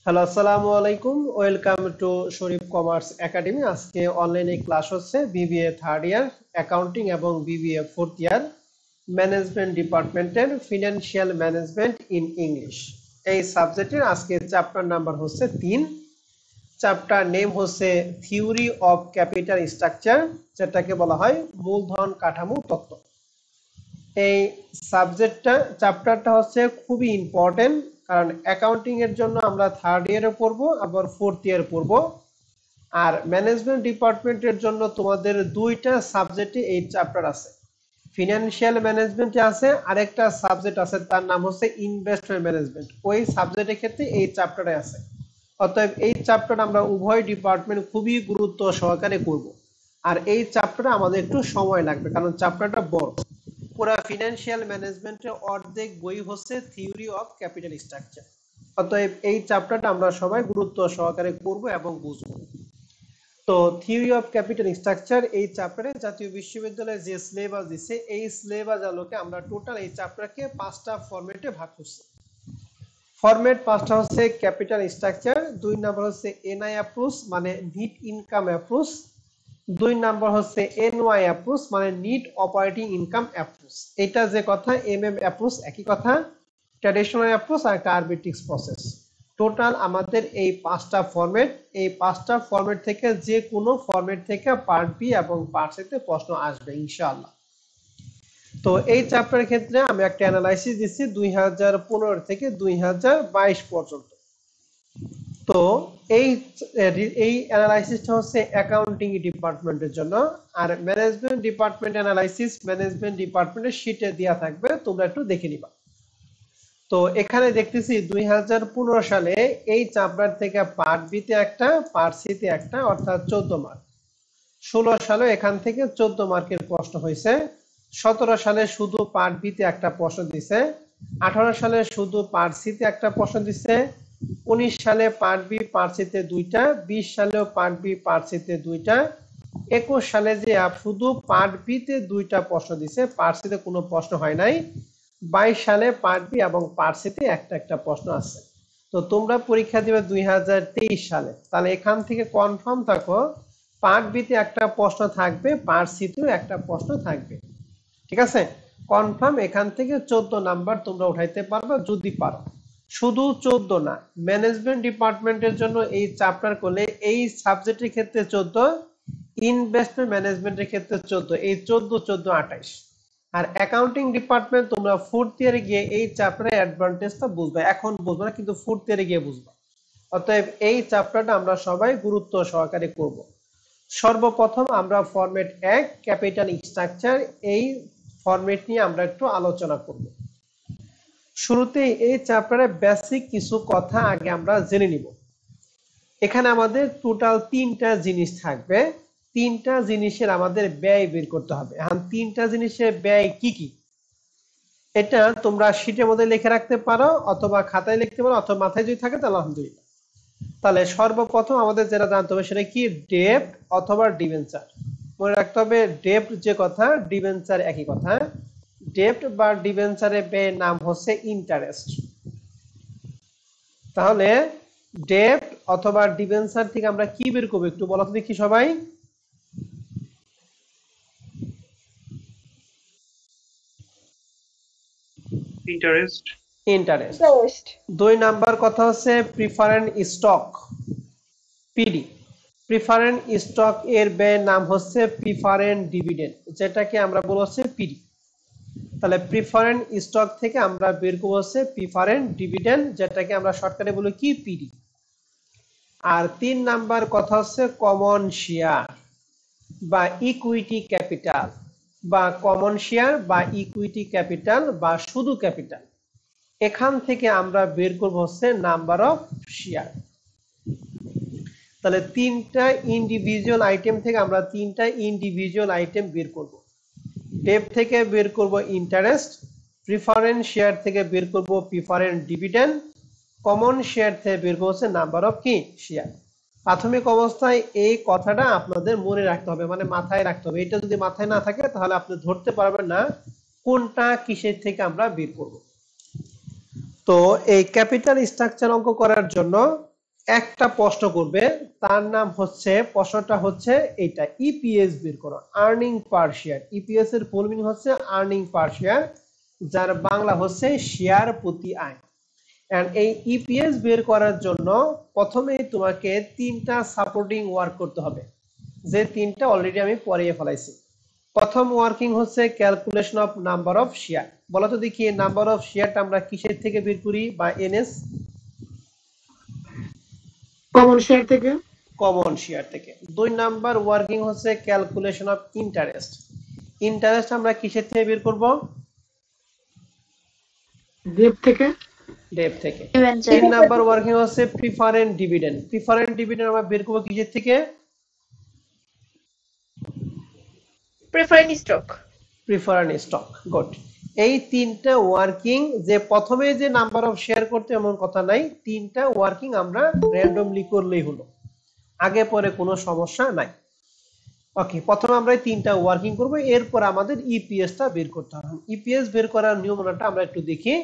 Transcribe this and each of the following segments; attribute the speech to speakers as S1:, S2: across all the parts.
S1: Hello, আসসালামু আলাইকুম। Welcome to Sharif commerce academy. আজকে অনলাইনে ক্লাস হচ্ছে বিবিএ থার্ড ইয়ার অ্যাকাউন্টিং এবং বিবিএ ফোর্থ ইয়ার ম্যানেজমেন্ট ডিপার্টমেন্টের ফিনান্সিয়াল ম্যানেজমেন্ট ইন ইংলিশ। এই সাবজেক্টের আজকে চ্যাপ্টার নাম্বার হচ্ছে 3। চ্যাপ্টার নেম হচ্ছে থিওরি অফ ক্যাপিটাল স্ট্রাকচার, যেটাকে বলা হয় মূলধন কাঠামো তত্ত্ব। এই চ্যাপ্টারটা হচ্ছে খুবই ইম্পর্টেন্ট, কারণ অ্যাকাউন্টিং এর জন্য আমরা থার্ড ইয়ারে পড়বো, আবার ফোর্থ ইয়ারে পড়বো। আর ম্যানেজমেন্ট ডিপার্টমেন্টের জন্য তোমাদের দুইটা সাবজেক্টে এই চ্যাপ্টার আছে। ফিনান্সিয়াল ম্যানেজমেন্টে আছে, আরেকটা সাবজেক্ট আছে তার নাম হচ্ছে ইনভেস্টমেন্ট ম্যানেজমেন্ট। ওই সাবজেক্টের ক্ষেত্রে এই চ্যাপ্টারে আছে। অতএব এই চ্যাপ্টার আমরা উভয় ডিপার্টমেন্ট খুবই গুরুত্ব সহকারে করব। আর এই চ্যাপ্টারে আমাদের একটু সময় লাগবে, কারণ চ্যাপ্টারটা বড়। পুরা ফিনান্সিয়াল ম্যানেজমেন্টের অর্ধেক বই হচ্ছে থিওরি অফ ক্যাপিটাল স্ট্রাকচার। অতএব এই চ্যাপ্টারটা আমরা সবাই গুরুত্ব সহকারে করব এবং বুঝবো। তো থিওরি অফ ক্যাপিটাল স্ট্রাকচার এই চ্যাপ্টারে জাতীয় বিশ্ববিদ্যালয়ে যে সিলেবাস দিচ্ছে, এই সিলেবাস আলোকে আমরা টোটাল এই চ্যাপ্টারকে 5টা ফরম্যাটে ভাগ করছি। ফরম্যাট 5টা হচ্ছে ক্যাপিটাল স্ট্রাকচার, 2 নাম্বার হচ্ছে এনআই অ্যাপ্রোচ মানে নেট ইনকাম অ্যাপ্রোচ, 2 নাম্বার হচ্ছে এনওয়াই অ্যাপ্রোচ মানে নেট অপারেটিং ইনকাম অ্যাপ্রোচ। এটা যে কথা এমএম অ্যাপ্রোচ একই কথা, ট্র্যাডিশনাল অ্যাপ্রোচ আর একটা আরবিট্রিক্স প্রসেস। টোটাল আমাদের এই 5টা ফরম্যাট, এই 5টা ফরম্যাট থেকে যে কোনো ফরম্যাট থেকে পার্ট বি এবং পার্ট সি তে প্রশ্ন আসবে ইনশাআল্লাহ। তো এই চ্যাপ্টারের ক্ষেত্রে আমি একটা অ্যানালাইসিস দিচ্ছি 2015 থেকে 2022 পর্যন্ত। তো এই এই অ্যানালাইসিসটা হচ্ছে অ্যাকাউন্টিং ডিপার্টমেন্টের জন্য, আর ম্যানেজমেন্ট ডিপার্টমেন্ট অ্যানালাইসিস ম্যানেজমেন্ট ডিপার্টমেন্টের শীটে দেওয়া থাকবে, তোমরা একটু দেখে নিবা। তো এখানে দেখতেছি 2015 সালে এই চ্যাপ্টার থেকে পার্ট বি তে একটা, পার্ট সি তে একটা, অর্থাৎ 14 মার্ক। 16 সালে এখান থেকে 14 মার্কের প্রশ্ন হয়েছে। 17 সালে শুধু পার্ট বি তে একটা প্রশ্ন দিছে। 18 সালে শুধু পার্ট সি তে একটা প্রশ্ন দিছে। 19 সালে পার্ট বি পার্ট সি তে 2টা, 20 সালেও পার্ট বি পার্ট সি তে 2টা, 21 সালে যে শুধু পার্ট বি তে 2টা প্রশ্ন দিছে, পার্ট সি তে কোনো প্রশ্ন হয় নাই। 22 সালে পার্ট বি এবং পার্ট সি তে একটা একটা প্রশ্ন আছে। তো তোমরা পরীক্ষা দিবে 2023 সালে, তাহলে এখান থেকে কনফার্ম থাকো পার্ট বি তে একটা প্রশ্ন থাকবে, পার্ট সি তেও একটা প্রশ্ন থাকবে। ঠিক আছে, কনফার্ম এখান থেকে 14 নাম্বার তোমরা উঠাইতে পারবে যদি পারো। শুধু 14 না, ম্যানেজমেন্ট ডিপার্টমেন্টের জন্য এই চ্যাপ্টার করলে এই সাবজেক্টের ক্ষেত্রে 14, ইনভেস্টমেন্ট ম্যানেজমেন্টের ক্ষেত্রে 14, এই 14 14 28। আর অ্যাকাউন্টিং ডিপার্টমেন্ট তোমরা ফোর্থ ইয়ারে গিয়ে এই চ্যাপ্টারের অ্যাডভান্টেজটা বুঝবে, এখন বুঝবে না, কিন্তু ফোর্থ ইয়ারে গিয়ে বুঝবে। অতএব এই চ্যাপ্টারটা আমরা সবাই গুরুত্ব সহকারে করব। সর্বপ্রথম আমরা ফরম্যাট 1 ক্যাপিটাল স্ট্রাকচার, এই ফরম্যাট নিয়ে আমরা একটু আলোচনা করব। শুরুতেই এই চ্যাপ্টারে বেসিক কিছু কথা আগে আমরা জেনে নিব। এখানে আমাদের টোটাল 3টা জিনিস থাকবে, 3টা জিনিসের আমাদের ব্যয় বের করতে হবে। এখন 3টা জিনিসের ব্যয় কি কি, এটা তোমরা শীটের মধ্যে লিখে রাখতে পারো, অথবা খাতায় লিখতে পারো, অথবা মাথায় যদি থাকে তাহলে আলহামদুলিল্লাহ। তাহলে সর্বপ্রথম আমাদের যেটা জানতে হবে সেটা কি, ডেপ্ট অথবা ডিবেঞ্চার। মনে রাখতে হবে ডেপ্ট যে কথা, ডিবেঞ্চার একই কথা। ডেপ্ট বা ডিবেঞ্চারের ব্যয়ের নাম হচ্ছে ইন্টারেস্ট। তাহলে ডেপ্ট অথবা ডিবেঞ্চার থেকে আমরা কি বের করবো একটু বলো তো দেখি সবাই।
S2: ইন্টারেস্ট।
S1: ইন্টারেস্ট। 2 নাম্বার কথা হচ্ছে preference stock, PD. Preference stock এর ব্যয়ের নাম হচ্ছে প্রিফারেন্স ডিভিডেন্ড, যেটাকে আমরা বলা হচ্ছে পিডি। তাহলে প্রিফারেন্স স্টক থেকে আমরা বের করব হচ্ছে প্রিফারেন্স ডিভিডেন্ড, যেটাকে আমরা শর্টকাটে বলি কি, পিডি। আর 3 নাম্বার কথা হচ্ছে কমন শেয়ার বা ইকুইটি ক্যাপিটাল, বা কমন শেয়ার বা ইকুইটি ক্যাপিটাল বা শুধু ক্যাপিটাল। এখান থেকে আমরা বের করব হচ্ছে নাম্বার অফ শেয়ার। তাহলে 3টা ইন্ডিভিজুয়াল আইটেম থেকে আমরা 3টা ইন্ডিভিজুয়াল আইটেম বের করব। ডেপ্ট থেকে বের করব ইন্টারেস্ট, প্রিফারেন্স শেয়ার থেকে বের করব প্রিফারেন্স ডিভিডেন্ড, কমন শেয়ার থেকে বের করব হচ্ছে নাম্বার অফ কি, শেয়ার। প্রাথমিক অবস্থায় এই কথাটা আপনাদের মনে রাখতে হবে, মানে মাথায় রাখতে হবে। এটা যদি মাথায় না থাকে তাহলে আপনি ধরতে পারবেন না কোনটা কিসের থেকে আমরা বের করব। তো এই ক্যাপিটাল স্ট্রাকচার অঙ্ক করার জন্য একটা প্রশ্ন করবে, তার নাম হচ্ছে, প্রশ্নটা হচ্ছে এইটা, ইপিএস বের করো, আর্নিং পার শেয়ার। ইপিএস এর ফুল মিনিং হচ্ছে আর্নিং পার শেয়ার, যার বাংলা হচ্ছে শেয়ার প্রতি আয়। এন্ড এই ইপিএস বের করার জন্য প্রথমেই তোমাকে তিনটা সাপোর্টিং ওয়ার্ক করতে হবে, যে তিনটা অলরেডি আমি পড়িয়ে ফেলাইছি। প্রথম ওয়ার্কিং হচ্ছে calculation of number of share. বলো তো দেখি, নাম্বার অফ শেয়ারটা আমরা কিসের থেকে বের করি বা এনএস?
S3: কমন শেয়ার থেকে।
S1: কমন শেয়ার থেকে। 2 নাম্বার ওয়ার্কিং হচ্ছে ক্যালকুলেশন অফ ইন্টারেস্ট। ইন্টারেস্ট আমরা কিসের থেকে বের করব?
S3: ডেপ থেকে।
S1: ডেপ থেকে। 3 নাম্বার ওয়ার্কিং হচ্ছে প্রিফারেন্ট ডিভিডেন্ড। প্রিফারেন্ট ডিভিডেন্ড আমরা বের করব কিসের থেকে?
S4: Preference stock.
S1: Preferred stock. Good. এই তিনটা ওয়ার্কিং, যে প্রথমে যে নাম্বার অফ শেয়ার করতে এমন কথা নাই, তিনটা ওয়ার্কিং আমরা র্যান্ডমলি করলেই হলো, আগে পরে কোনো সমস্যা নাই। ওকে, প্রথমে আমরা এই তিনটা ওয়ার্কিং করব, এরপর আমাদের ইপিএস টা বের করতে হবে। ইপিএস বের করার নমুনাটা আমরা একটু দেখি।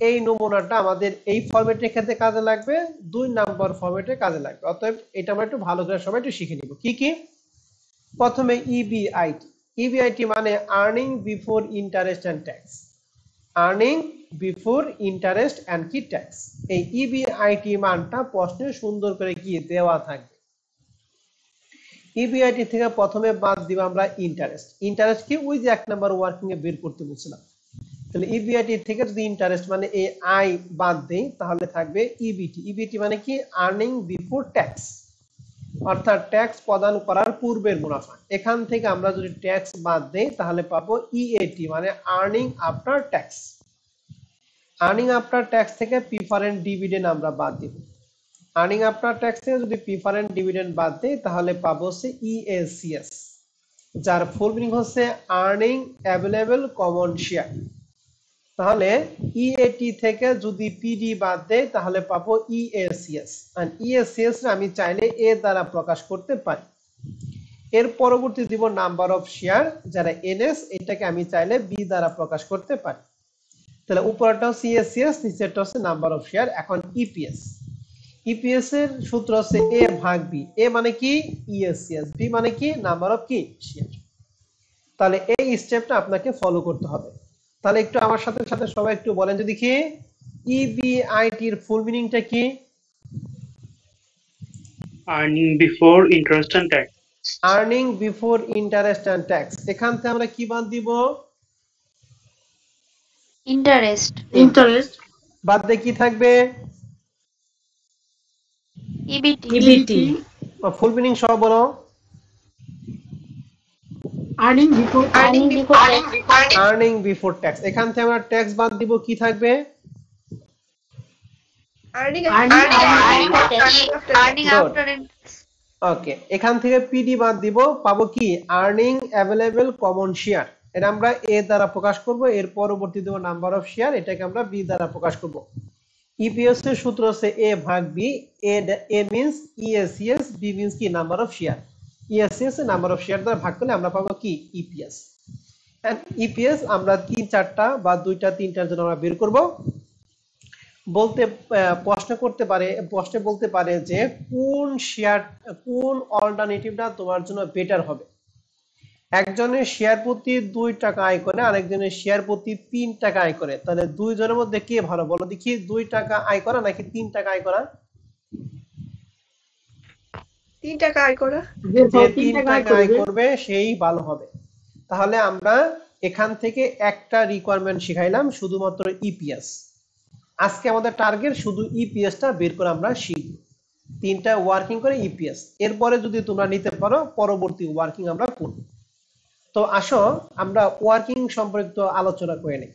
S1: এই নমুনাটা আমাদের এই ফরম্যাটের ক্ষেত্রে কাজে লাগবে, 2 নাম্বার ফরম্যাটে কাজে লাগবে। অতএব এটা আমরা একটু ভালো করে সবাই একটু শিখে নিব। কি কি? প্রথমে ইবিআইটি। ইবিআইটি মানে earning before interest and tax. Earning before interest and কি ট্যাক্স। এই ইবিআইটি মানটা প্রশ্নে সুন্দর করে কি দেওয়া থাকবে। ইবিআইটি থেকে প্রথমে বাদ দিব আমরা ইন্টারেস্ট। ইন্টারেস্ট কি? ওই যে 1 নাম্বার ওয়ার্কিং এ বের করতে বলছিলাম। তাহলে ইবিআইটি থেকে যদি ইন্টারেস্ট মানে এই আয় বাদ দেই, তাহলে থাকবে ইবিটি। ইবিটি মানে কি? আর্নিং বিফোর ট্যাক্স, অর্থাৎ ট্যাক্স প্রদান করার পূর্বের মুনাফা। এখান থেকে আমরা যদি ট্যাক্স বাদ দেই, তাহলে পাবো ইএটি মানে earning after tax. Earning after tax থেকে প্রিফারেন্ট ডিভিডেন্ড আমরা বাদ দিব। আর্নিং আফটার ট্যাক্স থেকে যদি প্রিফারেন্ট ডিভিডেন্ড বাদ দেই, তাহলে পাবো হচ্ছে ইএসিএস, যার ফুল মিনিং হচ্ছে আর্নিং অ্যাভেলেবল কমন শেয়ার। তাহলে ইএটি থেকে যদি পিডি বাদ দেই, তাহলে পাবো ইএসিএস। আর ইএসিএস আমি চাইলে এ দ্বারা প্রকাশ করতে পারি। এর পরবর্তী দিব নাম্বার অফ শেয়ার, যারা এনএস, এটাকে আমি চাইলে বি দ্বারা প্রকাশ করতে পারি। তাহলে উপরটা হচ্ছে ইএসিএস, নিচেরটা হচ্ছে নাম্বার অফ শেয়ার। এখন ইপিএস। ইপিএস এর সূত্র হচ্ছে এ ভাগ বি। এ মানে কি? ইএসিএস। বি মানে কি? নাম্বার অফ কি? শেয়ার। তাহলে এই স্টেপটা আপনাকে ফলো করতে হবে। তাহলে একটু আমার সাথে সাথে সবাই একটু বলেন যদি কি, ইবিআইটি এর ফুল মিনিংটা কি?
S2: Earning before interest and tax.
S1: Earning before interest and tax. এখান থেকে আমরা কি বাদ দিব?
S4: ইন্টারেস্ট।
S3: ইন্টারেস্ট
S1: বাদ দিয়ে কি থাকবে?
S4: ইবিটি।
S3: ইবিটি
S1: ফুল মিনিং সহ বলো।
S3: Earning before
S1: earning before tax. এখান থেকে আমরা ট্যাক্স বাদ দিব, কি থাকবে?
S4: Earning
S1: Good.
S4: আফটার।
S1: ওকে, এখান থেকে পিডি বাদ দিব, পাবো কি? Earning available common share. এটা আমরা এ দ্বারা প্রকাশ করব। এর পরবর্তী দেব নাম্বার অফ শেয়ার, এটাকে আমরা বি দ্বারা প্রকাশ করব। ইপিএস এর সূত্র হচ্ছে এ ভাগ বি। এ মিন্স ইএসিএস, বি মিন্স কি? Number of share. ইএসিএস এর নাম্বার অফ শেয়ার দ্বারা ভাগ করলে আমরা পাবো কি? ইপিএস। এন্ড ইপিএস আমরা 3-4টা বা 2-3টার জন্য আমরা বের করব। বলতে প্রশ্ন করতে পারে, প্রশ্নে বলতে পারে যে কোন শেয়ার, কোন অল্টারনেটিভটা তোমার জন্য বেটার হবে। একজনের শেয়ার প্রতি 2 টাকা আয় করে, আরেকজনের শেয়ার প্রতি 3 টাকা আয় করে। তাহলে দুইজনের মধ্যে কে ভালো? বলো দেখি, 2 টাকা আয় করা নাকি 3 টাকা আয় করা?
S4: 3 টাকা আয় করা।
S1: যে 3 টাকা আয় করবে সেই ভালো হবে। তাহলে আমরা এখান থেকে একটা রিকোয়ারমেন্ট শিখাইলাম, শুধুমাত্র ইপিএস। আজকে আমাদের টার্গেট শুধু ইপিএস টা বের করে আমরা শিখব। 3টা ওয়ার্কিং করে ইপিএস। এরপরে যদি তোমরা নিতে পারো, পরবর্তী ওয়ার্কিং আমরা করব। তো আসো আমরা ওয়ার্কিং সম্পর্কিত আলোচনা করে নিই।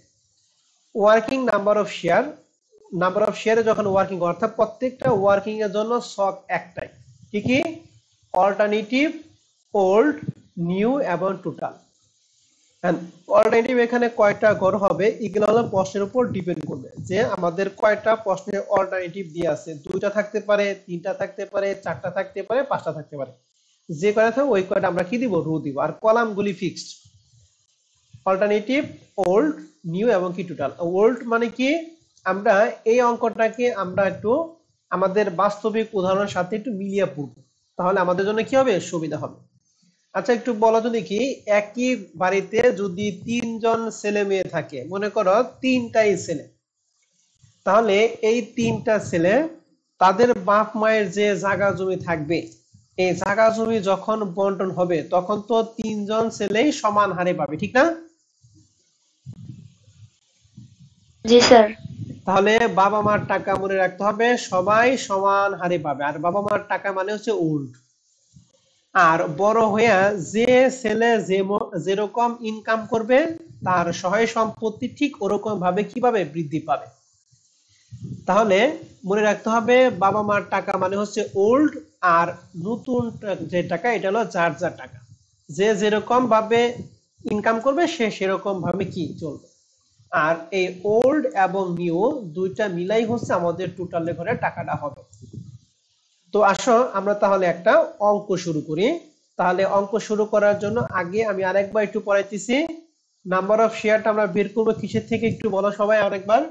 S1: Working number of share. Number of শেয়ারে যখন ওয়ার্কিং, অর্থাৎ প্রত্যেকটা ওয়ার্কিং এর জন্য সব একটাই। কি কি? অল্টারনেটিভ, ওল্ড, নিউ এবং টোটাল। অল্টারনেটিভ এখানে কয়টা গড় হবে, এগুলো হলো প্রশ্নের উপর ডিপেন্ড করবে, যে আমাদের কয়টা প্রশ্নে অল্টারনেটিভ দিয়ে আছে। 2টা থাকতে পারে, 3টা থাকতে পারে, 4টা থাকতে পারে, 5টা থাকতে পারে। যে কয়টা থাকে ওই কয়টা আমরা কি দিব? রো দিব। আর কলামগুলি ফিক্সড। অল্টারনেটিভ, ওল্ড, নিউ এবং কি টোটাল। ওল্ড মানে কি? আমরা এই অঙ্কটাকে আমরা একটু আমাদের বাস্তবিক উদাহরণের সাথে একটু মিলিয়ে পড়বো, তাহলে আমাদের জন্য কি হবে, সুবিধা হবে। আচ্ছা একটু বলো তো দেখি, একই বাড়িতে যদি তিনজন ছেলে মেয়ে থাকে, মনে করো তিনটাই ছেলে, তাহলে এই তিনটা ছেলে তাদের বাপ মায়ের যে জায়গা জমি থাকবে, এই জায়গা জমি যখন বন্টন হবে তখন তো তিনজন ছেলেই সমান হারে পাবে, ঠিক না?
S4: জি স্যার।
S1: তাহলে বাবা মার টাকা মনে রাখতে হবে সবাই সমান হারে পাবে, আর বাবা মার টাকা মানে হচ্ছে ওল্ড। আর বড় হইয়া যে ছেলে যেরকম ইনকাম করবে তার সহায় সম্পত্তি ঠিক ওরকম ভাবে কিভাবে বৃদ্ধি পাবে। তাহলে মনে রাখতে হবে বাবা মার টাকা মানে হচ্ছে ওল্ড, আর নতুন যে টাকা এটা হলো যার যার টাকা, যে যেরকম ভাবে ইনকাম করবে সে সেরকম ভাবে কি চলবে। আর এই ওল্ড এবং নিউ দুইটা মিলাই হচ্ছে আমাদের টোটাল ঘরে টাকাটা হবে। তো আসো আমরা তাহলে একটা অঙ্ক শুরু করি। তাহলে অঙ্ক শুরু করার জন্য আগে আমি আরেকবার একটু পড়াইতেছি। নাম্বার অফ শেয়ারটা আমরা বের করবো কিসের থেকে, একটু বলো সবাই আরেকবার।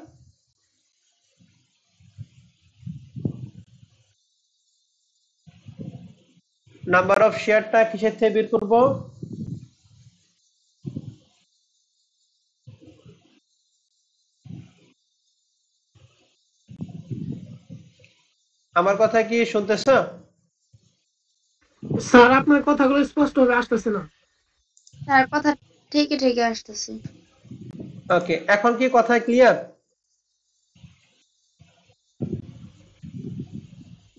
S1: নাম্বার অফ শেয়ারটা কিসের থেকে বের করব? আমার কথা কি শুনতেছ?
S3: স্যার আপনার কথাগুলো স্পষ্টভাবে আসতেছে না।
S4: স্যার কথা ঠিকই ঠিকই আসতেছে।
S1: ওকে, এখন কি কথা ক্লিয়ার?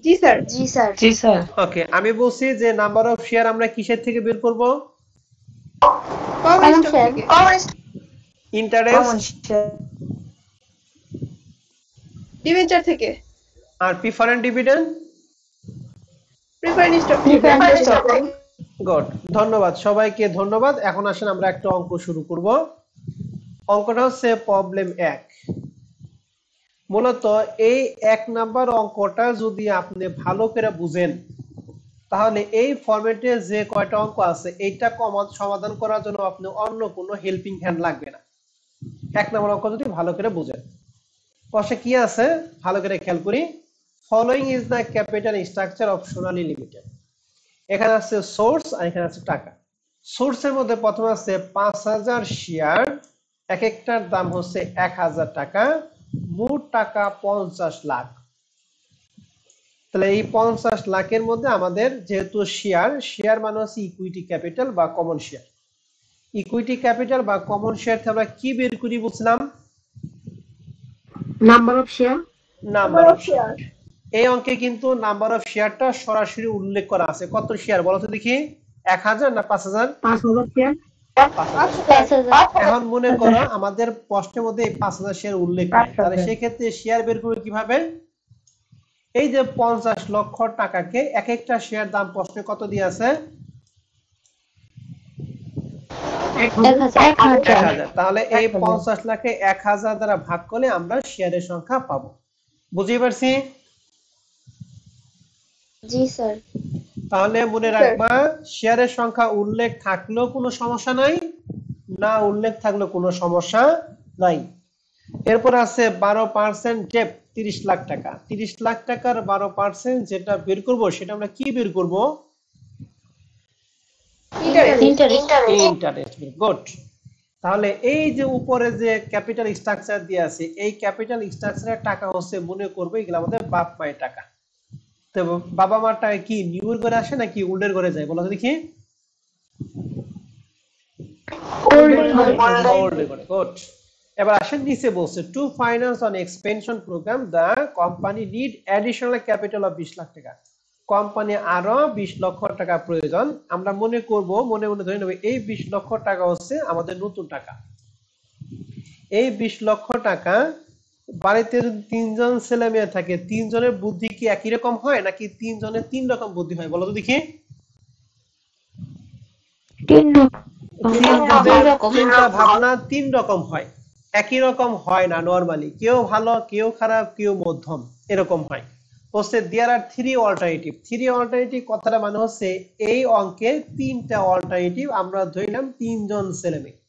S4: জি স্যার। জি স্যার।
S5: জি স্যার।
S1: ওকে, আমি বলছি যে নাম্বার অফ শেয়ার আমরা কিসের থেকে বের করব?
S4: Common sir.
S1: ইন্টারেস্ট
S4: ডিবেঞ্চার থেকে।
S1: আর প্রিফারেন্ট ডিভিডেন্ড।
S4: প্রিফারেন্স স্টক থেকে।
S1: গুড, ধন্যবাদ সবাইকে, ধন্যবাদ। এখন আসেন আমরা একটা অঙ্ক শুরু করব। অঙ্কটা হচ্ছে প্রবলেম 1। মূলত এই 1 নাম্বার অঙ্কটা যদি আপনি ভালো করে বুঝেন তাহলে এই ফরম্যাটে যে কয়টা অঙ্ক আছে এইটা সমাধান করার জন্য আপনি অন্য কোনো হেল্পিং হ্যান্ড লাগবে না। 1 নাম্বার অঙ্ক যদি ভালো করে বুঝেন, পাশে কি আছে ভালো করে খেয়াল করি। Following is the capital structure of Sonali limited. এখানে আছে সোর্স আর এখানে আছে টাকা। সোর্সের মধ্যে প্রথমে আছে 5000 শেয়ার, এক একটার দাম হচ্ছে 1000 টাকা, মোট টাকা 50 লাখ। তাহলে এই 50 লাখের মধ্যে আমাদের যেহেতু শেয়ার মানে হচ্ছে ইকুইটি ক্যাপিটাল বা কমন শেয়ার। ইকুইটি ক্যাপিটাল বা কমন শেয়ার থেকে আমরা কি বের করি বুঝলাম?
S3: Number of share.
S1: Number of share. এই অঙ্কে কিন্তু নাম্বার অফ শেয়ারটা সরাসরি উল্লেখ করা আছে। কত শেয়ার বলো তো দেখি, 1000 না 5000?
S3: 5000 শেয়ার।
S1: 5000। এখন মনে করো আমাদের প্রশ্নের মধ্যে এই 5000 শেয়ার উল্লেখ নেই, তাহলে সেই ক্ষেত্রে শেয়ার বের করব কিভাবে? এই যে 50 লক্ষ টাকাকে এক একটা শেয়ার দাম প্রশ্নে কত দিয়ে আছে? 1000। তাহলে এই 50 লাখে 1000 দ্বারা ভাগ করলে আমরা শেয়ারের সংখ্যা পাবো। বুঝতে পারছি?
S4: জি স্যার।
S1: তাহলে মনে রাখবা শেয়ারের সংখ্যা উল্লেখ থাকলেও কোনো সমস্যা নাই, না উল্লেখ থাকলেও কোনো সমস্যা নাই। এরপর আছে 12% ডেপ 30 লাখ টাকা। 30 লাখ টাকার 12% যেটা বের করব সেটা আমরা কি বের করব? ইন্টারেস্ট। গুড। তাহলে এই যে উপরে যে ক্যাপিটাল স্ট্রাকচার দিয়ে আছে এই ক্যাপিটাল স্ট্রাকচারের টাকা হচ্ছে মনে করবে এগুলো আমাদের বাপ মায়ের টাকা। তো বাবা মার টাকা কি নিউর ঘরে আসে নাকি ওল্ডের ঘরে যায় বলো তো দেখি? ওল্ডের ঘরে। গুড। এবার আসেন নিচে বলছে to finance on expansion program the company need additional capital of 20 lakh টাকা। কোম্পানি আরো 20 লক্ষ টাকা প্রয়োজন। আমরা মনে করব মনে মনে ধরে নেব এই 20 লক্ষ টাকা হচ্ছে আমাদের নতুন টাকা। এই 20 লক্ষ টাকা বাড়িতে যদি 3 জন ছেলে মেয়ে থাকে, 3 জনের বুদ্ধি কি একই রকম হয় নাকি 3 জনের 3 রকম বুদ্ধি হয় বলো তো দেখি? চিন্তা ভাবনা 3 রকম হয়, একই রকম হয় না। নরমালি কেউ ভালো, কেউ খারাপ, কেউ মধ্যম, এরকম হয়। হচ্ছে দেয়ার আর 3 অল্টারনেটিভ। 3 অল্টারনেটিভ কথাটা মানে হচ্ছে এই অঙ্কে 3টা অল্টারনেটিভ আমরা ধরলাম 3 জন ছেলে মেয়ে।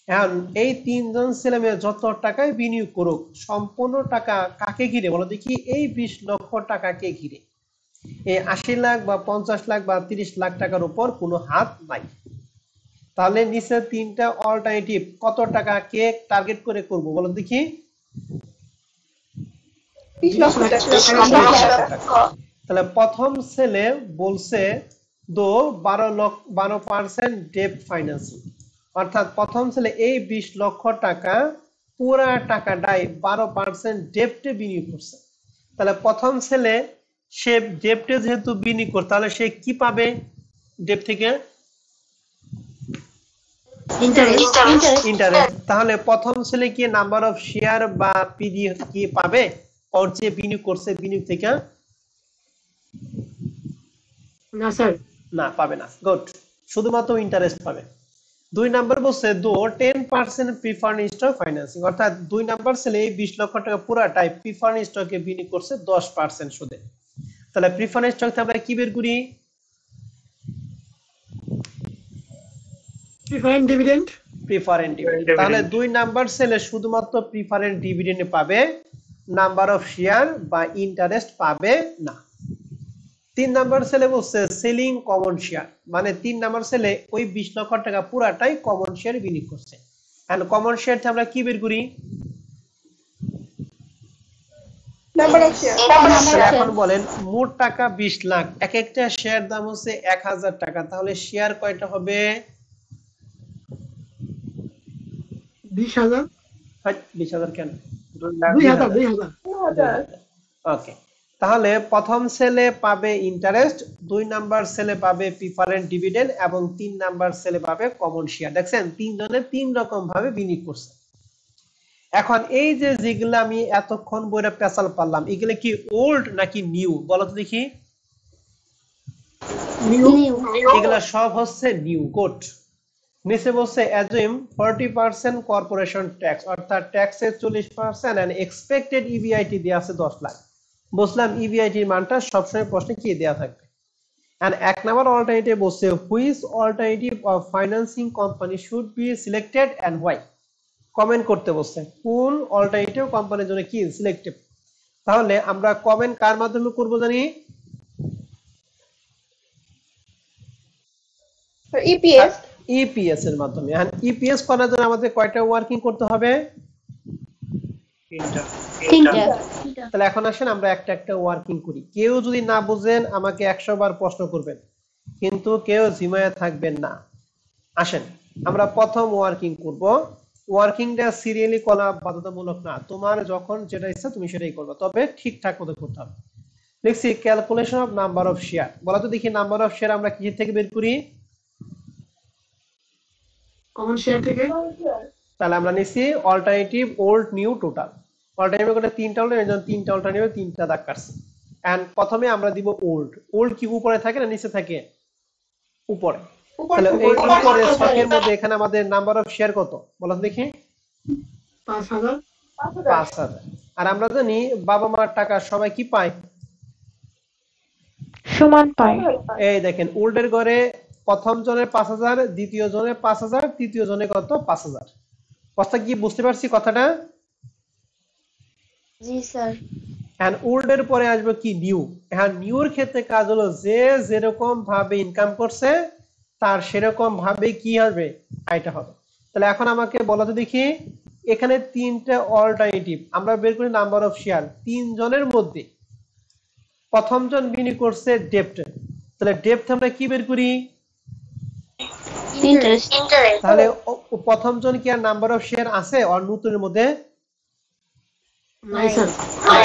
S1: এখন এই তিনজন ছেলে মেয়ে যত টাকায় বিনিয়োগ করুক সম্পূর্ণ টাকা কাকে ঘিরে বলো দেখি, এই 20 লক্ষ টাকাকে ঘিরে। এই 80 লাখ বা 50 লাখ বা 30 লাখ টাকার উপর কোনো হাত নাই। তাহলে নিচে তিনটা অল্টারনেটিভ কত টাকা কে টার্গেট করে করব বলো দেখি।
S4: 20 লক্ষ টাকা।
S1: তাহলে প্রথম ছেলে বলছে 12% ডেট ফাইন্যান্সিং, অর্থাৎ প্রথম ছেলে এই 20 লক্ষ টাকা পুরা টাকাটাই 12% ডেপ্টে বিনিয়োগ করছে। তাহলে প্রথম ছেলে সে ডেপ্টে যেহেতু বিনিয়োগ করছে তাহলে সে কি পাবে ডেপ্ট থেকে? ইন্টারেস্ট। তাহলে প্রথম ছেলে কি নাম্বার অফ শেয়ার বা পিডি কি পাবে ওর যে বিনিয়োগ করছে বিনিয়োগ থেকে?
S3: না স্যার,
S1: না, পাবে না। গুড, শুধুমাত্র ইন্টারেস্ট পাবে। 2 নাম্বার বলছে 10% প্রিফার্ড স্টক ফাইন্যান্সিং, অর্থাৎ 2 নাম্বার ছেলে এই 20 লক্ষ টাকা পুরাটাই প্রিফার্ড স্টকে বিনিয়োগ করছে 10% সুদে। তাহলে প্রিফার্ড স্টক থেকে আমরা কি বের করি?
S3: প্রিফারেন্ট ডিভিডেন্ড।
S1: প্রিফারেন্ট ডিভিডেন্ড। তাহলে 2 নাম্বার ছেলে শুধুমাত্র প্রিফারেন্ট ডিভিডেন্ড পাবে, নাম্বার অফ শেয়ার বা ইন্টারেস্ট পাবে না। 3 নাম্বার ছেলে বলছে সেলিং কমন শেয়ার, মানে 3 নাম্বার ছেলে ওই 20 লক্ষ টাকা পুরাটাই কমন শেয়ার বিনিয়োগ করছে। এন্ড কমন শেয়ার থেকে আমরা কি বের করি?
S4: Number of share.
S1: এখন বলেন মোট টাকা 20 লাখ, এক একটা শেয়ার দাম হচ্ছে 1000 টাকা, তাহলে শেয়ার কয়টা হবে?
S3: 20,000।
S1: 20,000 কেন?
S3: 2,000।
S1: ওকে, তাহলে প্রথম ছেলে পাবে ইন্টারেস্ট, 2 নাম্বার ছেলে পাবে প্রিফারেন্ট ডিভিডেন্ড এবং 3 নাম্বার ছেলে পাবে কমন শেয়ার। দেখছেন তিনজনে 3 রকম ভাবে বিনিয়োগ করছে। এখন এই যে যেগুলো আমি এতক্ষণ বইটা পেছাল পারলাম এগুলো কি ওল্ড নাকি নিউ বলো তো দেখি। এগুলা সব হচ্ছে নিউ। গুড। নিচে বলছে অ্যাজিউম 40% কর্পোরেশন ট্যাক্স, অর্থাৎ ট্যাক্সের 40% এন্ড এক্সপেক্টেড ইবিআইটি দেয়া আছে 10 লাখ। বুঝলাম ইবিআইটির মানটা সবসময় প্রশ্নে কি দেয়া থাকবে। এন্ড এক নাম্বার অল্টারনেটিভ বলছে which alternative of financing company should be selected and why. Comment করতে বলছে কোন অল্টারনেটিভ কোম্পানির জন্য কি সিলেক্টেড। তাহলে আমরা কমেন্ট কার মাধ্যমে করব জানি?
S4: ইপিএস।
S1: ইপিএস এর মাধ্যমে। এখন ইপিএস করার জন্য আমাদের কয়টা ওয়ার্কিং করতে হবে?
S2: 3টা।
S1: তাহলে এখন আসেন আমরা একটা একটা ওয়ার্কিং করি। কেউ যদি না বুঝেন আমাকে 100 বার প্রশ্ন করবেন, কিন্তু কেউ ঝিমায়ে থাকবেন না। আসেন আমরা প্রথম ওয়ার্কিং করব। ওয়ার্কিংটা সিরিয়ালি করা বাধ্যতামূলক না, তোমার যখন যেটা ইচ্ছা তুমি সেটাই করবে, তবে ঠিকঠাক মতো করতে হবে। লিখছি calculation of number of share. বলা তো দেখি নাম্বার অফ শেয়ার আমরা কি থেকে বের করি?
S3: কমন শেয়ার থেকে।
S1: তাহলে আমরা নিছি alternative old new total. Alternative করে 3টা হলো, এজন্য 3টা অল্টারনেটিভ 3টা দাগ কাটছি। এন্ড প্রথমে আমরা দিব ওল্ড। ওল্ড কি উপরে থাকে না নিচে থাকে? উপরে। তাহলে এই উপরে ছকের মধ্যে এখানে আমাদের নাম্বার অফ শেয়ার কত বলো দেখি?
S3: 5,000।
S1: 5,000। আর আমরা জানি বাবা মার টাকা সবাই কি পায়?
S5: সমান পায়।
S1: এই দেখেন ওল্ডের ঘরে প্রথম জনের 5,000, দ্বিতীয় জনের 5,000, তৃতীয় জনের কত? 5,000। কথা কি বুঝতে পারছি কথাটা?
S4: জি স্যার।
S1: এন্ড ওল্ড এর পরে আসবে কি নিউ। হ্যাঁ নিউর ক্ষেত্রে কাজ হলো যে যেরকম ভাবে ইনকাম করছে তার সেরকম ভাবে কি হবে আয়টা হবে। তাহলে এখন আমাকে বলো তো দেখি এখানে 3টা অল্টারনেটিভ আমরা বের করি নাম্বার অফ শেয়ার। 3 জনের মধ্যে প্রথম জন বিনিয়োগ করছে ডেপ্ট, তাহলে ডেপ্ট আমরা কি বের করি?
S4: ইন্টারেস্ট।
S1: তাহলে প্রথম জন কি আর নাম্বার অফ শেয়ার আছে আর নতুনের মধ্যে?
S3: নাই স্যার।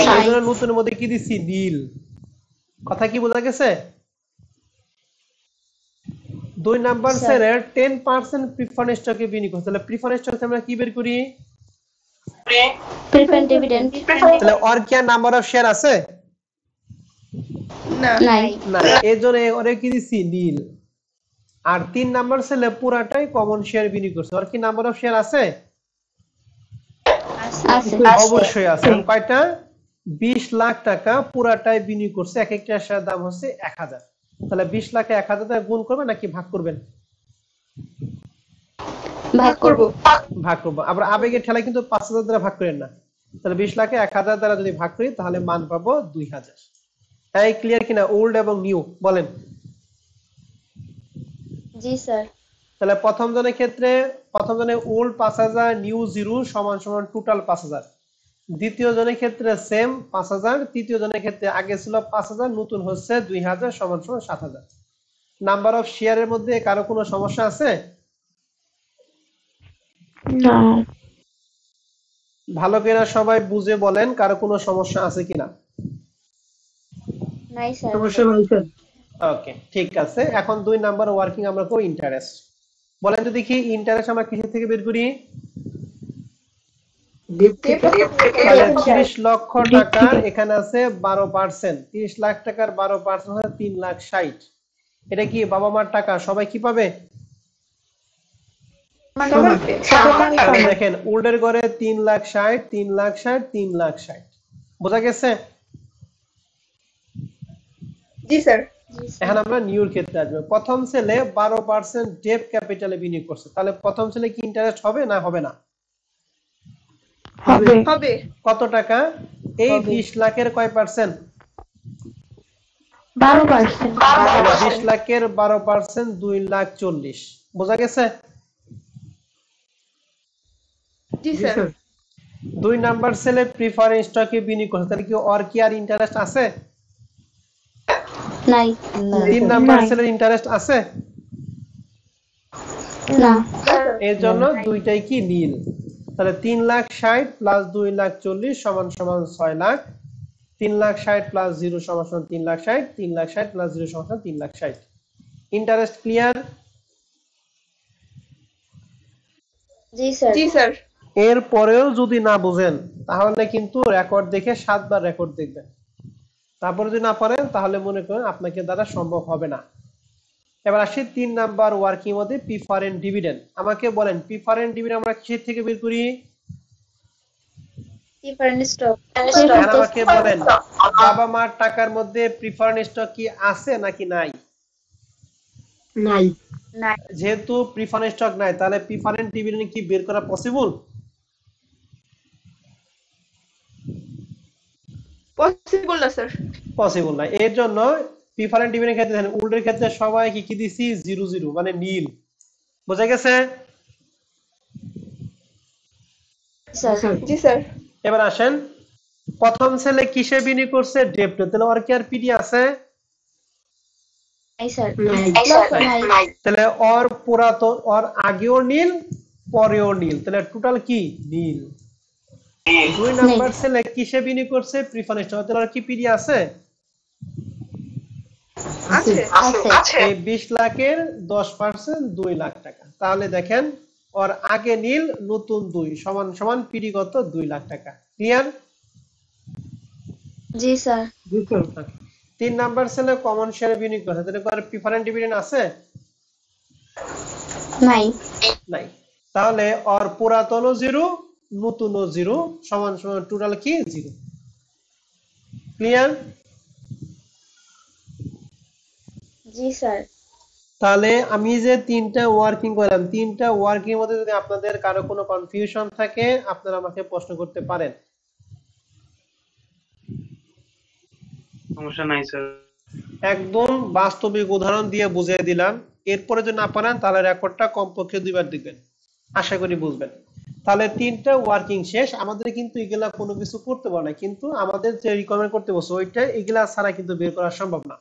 S1: সেই জন্য নতুনের মধ্যে কি দিছি? নীল। কথা কি বোঝা গেছে? 2 নাম্বার সেলের 10% প্রিফারেন্স স্টকে বিনিয়োগ করছে, তাহলে প্রিফারেন্স স্টকে আমরা কি বের করি?
S4: প্রিফারেন্ট ডিভিডেন্ড।
S1: তাহলে ওর কি আর নাম্বার অফ শেয়ার আছে?
S4: না। নাই।
S1: না, এজন্য ওরে কি দিছি? নীল। আর 3 নাম্বার সেলে পুরাটাই কমন শেয়ার বিনিয়োগ করছে, ওর কি নাম্বার অফ শেয়ার আছে?
S4: আছে।
S1: অবশ্যই আছে। কয়টা? 20 লাখ টাকা পুরাটাই বিনিয়োগ করছে, এক একটা শেয়ার দাম হচ্ছে 1000। তাহলে 20 লাখে 1000 দ্বারা গুণ করবেন নাকি ভাগ করবেন?
S4: ভাগ করব।
S1: ভাগ করবো। আবার আবেগের ঠেলায় কিন্তু 5,000 দ্বারা ভাগ করেন না। তাহলে 20 লাখে 1,000 দ্বারা যদি ভাগ করি তাহলে মান পাবো 2,000। এই ক্লিয়ার কিনা ওল্ড এবং নিউ বলেন?
S5: জি স্যার।
S1: তাহলে প্রথম জনের ক্ষেত্রে প্রথম জনে ওল্ড 5,000 নিউ 0 সমান সমান টোটাল 5,000। দ্বিতীয় জনের ক্ষেত্রে সেম 5,000, তৃতীয় জনের ক্ষেত্রে আগে ছিল 5,000 নতুন হচ্ছে 2,000 সমান সমান 7,000। নাম্বার অফ শেয়ারের মধ্যে কারো কোনো সমস্যা আছে?
S4: না।
S1: ভালো করে সবাই বুঝে বলেন কারো কোনো সমস্যা আছে কিনা।
S5: নাই স্যার।
S3: সমস্যা নাই স্যার।
S1: ওকে ঠিক আছে। এখন 2 নাম্বার ওয়ার্কিং আমরা করব ইন্টারেস্ট। বলেন তো দেখি ইন্টারেস্ট আমরা কিসের থেকে বের করি?
S3: ডিপ থেকে
S1: তাহলে 30 লক্ষ টাকা এখানে আছে 12%। 30 লাখ টাকার 12% হলো 3,60,000। এটা কি বাবা মার টাকা, সবাই কি পাবে? তাহলে দেখেন ওল্ডের ঘরে 3,60,000 3,60,000 3,60,000 বোঝা গেছে?
S4: জি স্যার।
S1: এখন আমরা নিউর ক্ষেত্রে আসবো। প্রথম ছেলে 12% ডেট ক্যাপিটালে বিনিয়োগ করছে, তাহলে প্রথম ছেলে কি ইন্টারেস্ট হবে না হবে না?
S3: হবে।
S4: হবে।
S1: কত টাকা? এই 20 লাখের কয় পার্সেন্ট?
S4: 12%।
S1: 20 লাখের 12% 2,40,000 বোঝা গেছে?
S4: জি
S3: জি
S4: স্যার।
S3: স্যার।
S1: 2 নাম্বার ছেলে প্রিফারেন্স স্টকে বিনিয়োগ করছে, তাহলে কি ওর কি আর ইন্টারেস্ট আছে?
S5: নাই।
S1: 3 নাম্বার ছেলের ইন্টারেস্ট আছে?
S5: না।
S1: এর জন্য দুইটাই কি নীল। তাহলে 3,60,000 প্লাস 2,40,000 সমান সমান 6 লাখ। 3,60,000 প্লাস 0 সমান সমান 3,60,000, 3,60,000 প্লাস 0 সমান সমান 3,60,000। Interest clear?
S5: জি স্যার।
S4: জি স্যার।
S1: এর পরেও যদি না বুঝেন তাহলে কিন্তু রেকর্ড দেখে 7 বার রেকর্ড দেখবেন। তারপরে যদি না পারেন তাহলে মনে করেন আপনাকে দ্বারা সম্ভব হবে না। এবার আসি 3 নাম্বার ওয়ার্কিং মধ্যে প্রিফারেন্ট ডিভিডেন্ড। আমাকে বলেন প্রিফারেন্ট ডিভিডেন্ড আমরা কিসের থেকে বের করি?
S5: Preference stock.
S1: এখন আমাকে বলেন বাবা মার টাকার মধ্যে প্রিফারেন্ট স্টক কি আছে নাকি নাই?
S3: নাই।
S5: নাই।
S1: যেহেতু প্রিফারেন্স স্টক নাই তাহলে প্রিফারেন্ট ডিভিডেন্ড কি বের করা পসিবল?
S4: পসিবল না স্যার।
S1: পসিবল না। এর জন্য প্রিফারেন্ট ডিভিডেন্ড ক্ষেত্রে দেখেন উল্টের ক্ষেত্রে সবাই কি কি দিছি 0 0 মানে নীল। বোঝা গেছে?
S5: স্যার।
S4: জি স্যার।
S1: এবার আসেন প্রথম ছেলে কিসে বিনিয়োগ করছে? ডেপ্টে। তাহলে ওর কি আর পিডি আছে?
S5: নাই স্যার।
S3: নাই।
S1: তাহলে ওর পুরাতন ওর আগেও নীল পরেও নীল, তাহলে টোটাল কি নীল। 2 নাম্বার ছেলে কিসে বিনিয়োগ করছে? Preference stock. তাহলে ওর কি পিডি আছে?
S4: আছে।
S5: আছে।
S1: এই 20 লাখের 10% 2 লাখ টাকা। তাহলে দেখেন ওর আগে নীল নতুন 2 সমান সমান পিডি কত? 2 লাখ টাকা। ক্লিয়ার?
S5: জি স্যার।
S3: জি স্যার।
S1: 3 নাম্বার ছেলে কমন শেয়ারে বিনিয়োগ করছে, তাহলে আর প্রিফারেন্ট ডিভিডেন্ড আছে?
S5: নাই।
S1: নাই। তাহলে ওর পুরাতনও 0 নতুনও 0 সমান সমান টোটাল কি 0। ক্লিয়ার?
S5: জি স্যার।
S1: তাহলে আমি যে 3টা ওয়ার্কিং করলাম, 3টা ওয়ার্কিং এর মধ্যে যদি আপনাদের কারো কোনো কনফিউশন থাকে আপনারা আমাকে প্রশ্ন করতে পারেন।
S2: সমস্যা নাই স্যার।
S1: একদম বাস্তবিক উদাহরণ দিয়ে বুঝিয়ে দিলাম। এরপরে যদি না পারেন তাহলে রেকর্ডটা কমপক্ষে 2 বার দেখবেন, আশা করি বুঝবেন। তাহলে 3টা ওয়ার্কিং শেষ। আমাদের কিন্তু এগুলা কোনো কিছু করতে পারে না, কিন্তু আমাদের যে রিকমেন্ড করতে বলছে ওইটা এগুলা ছাড়া কিন্তু বের করা সম্ভব না।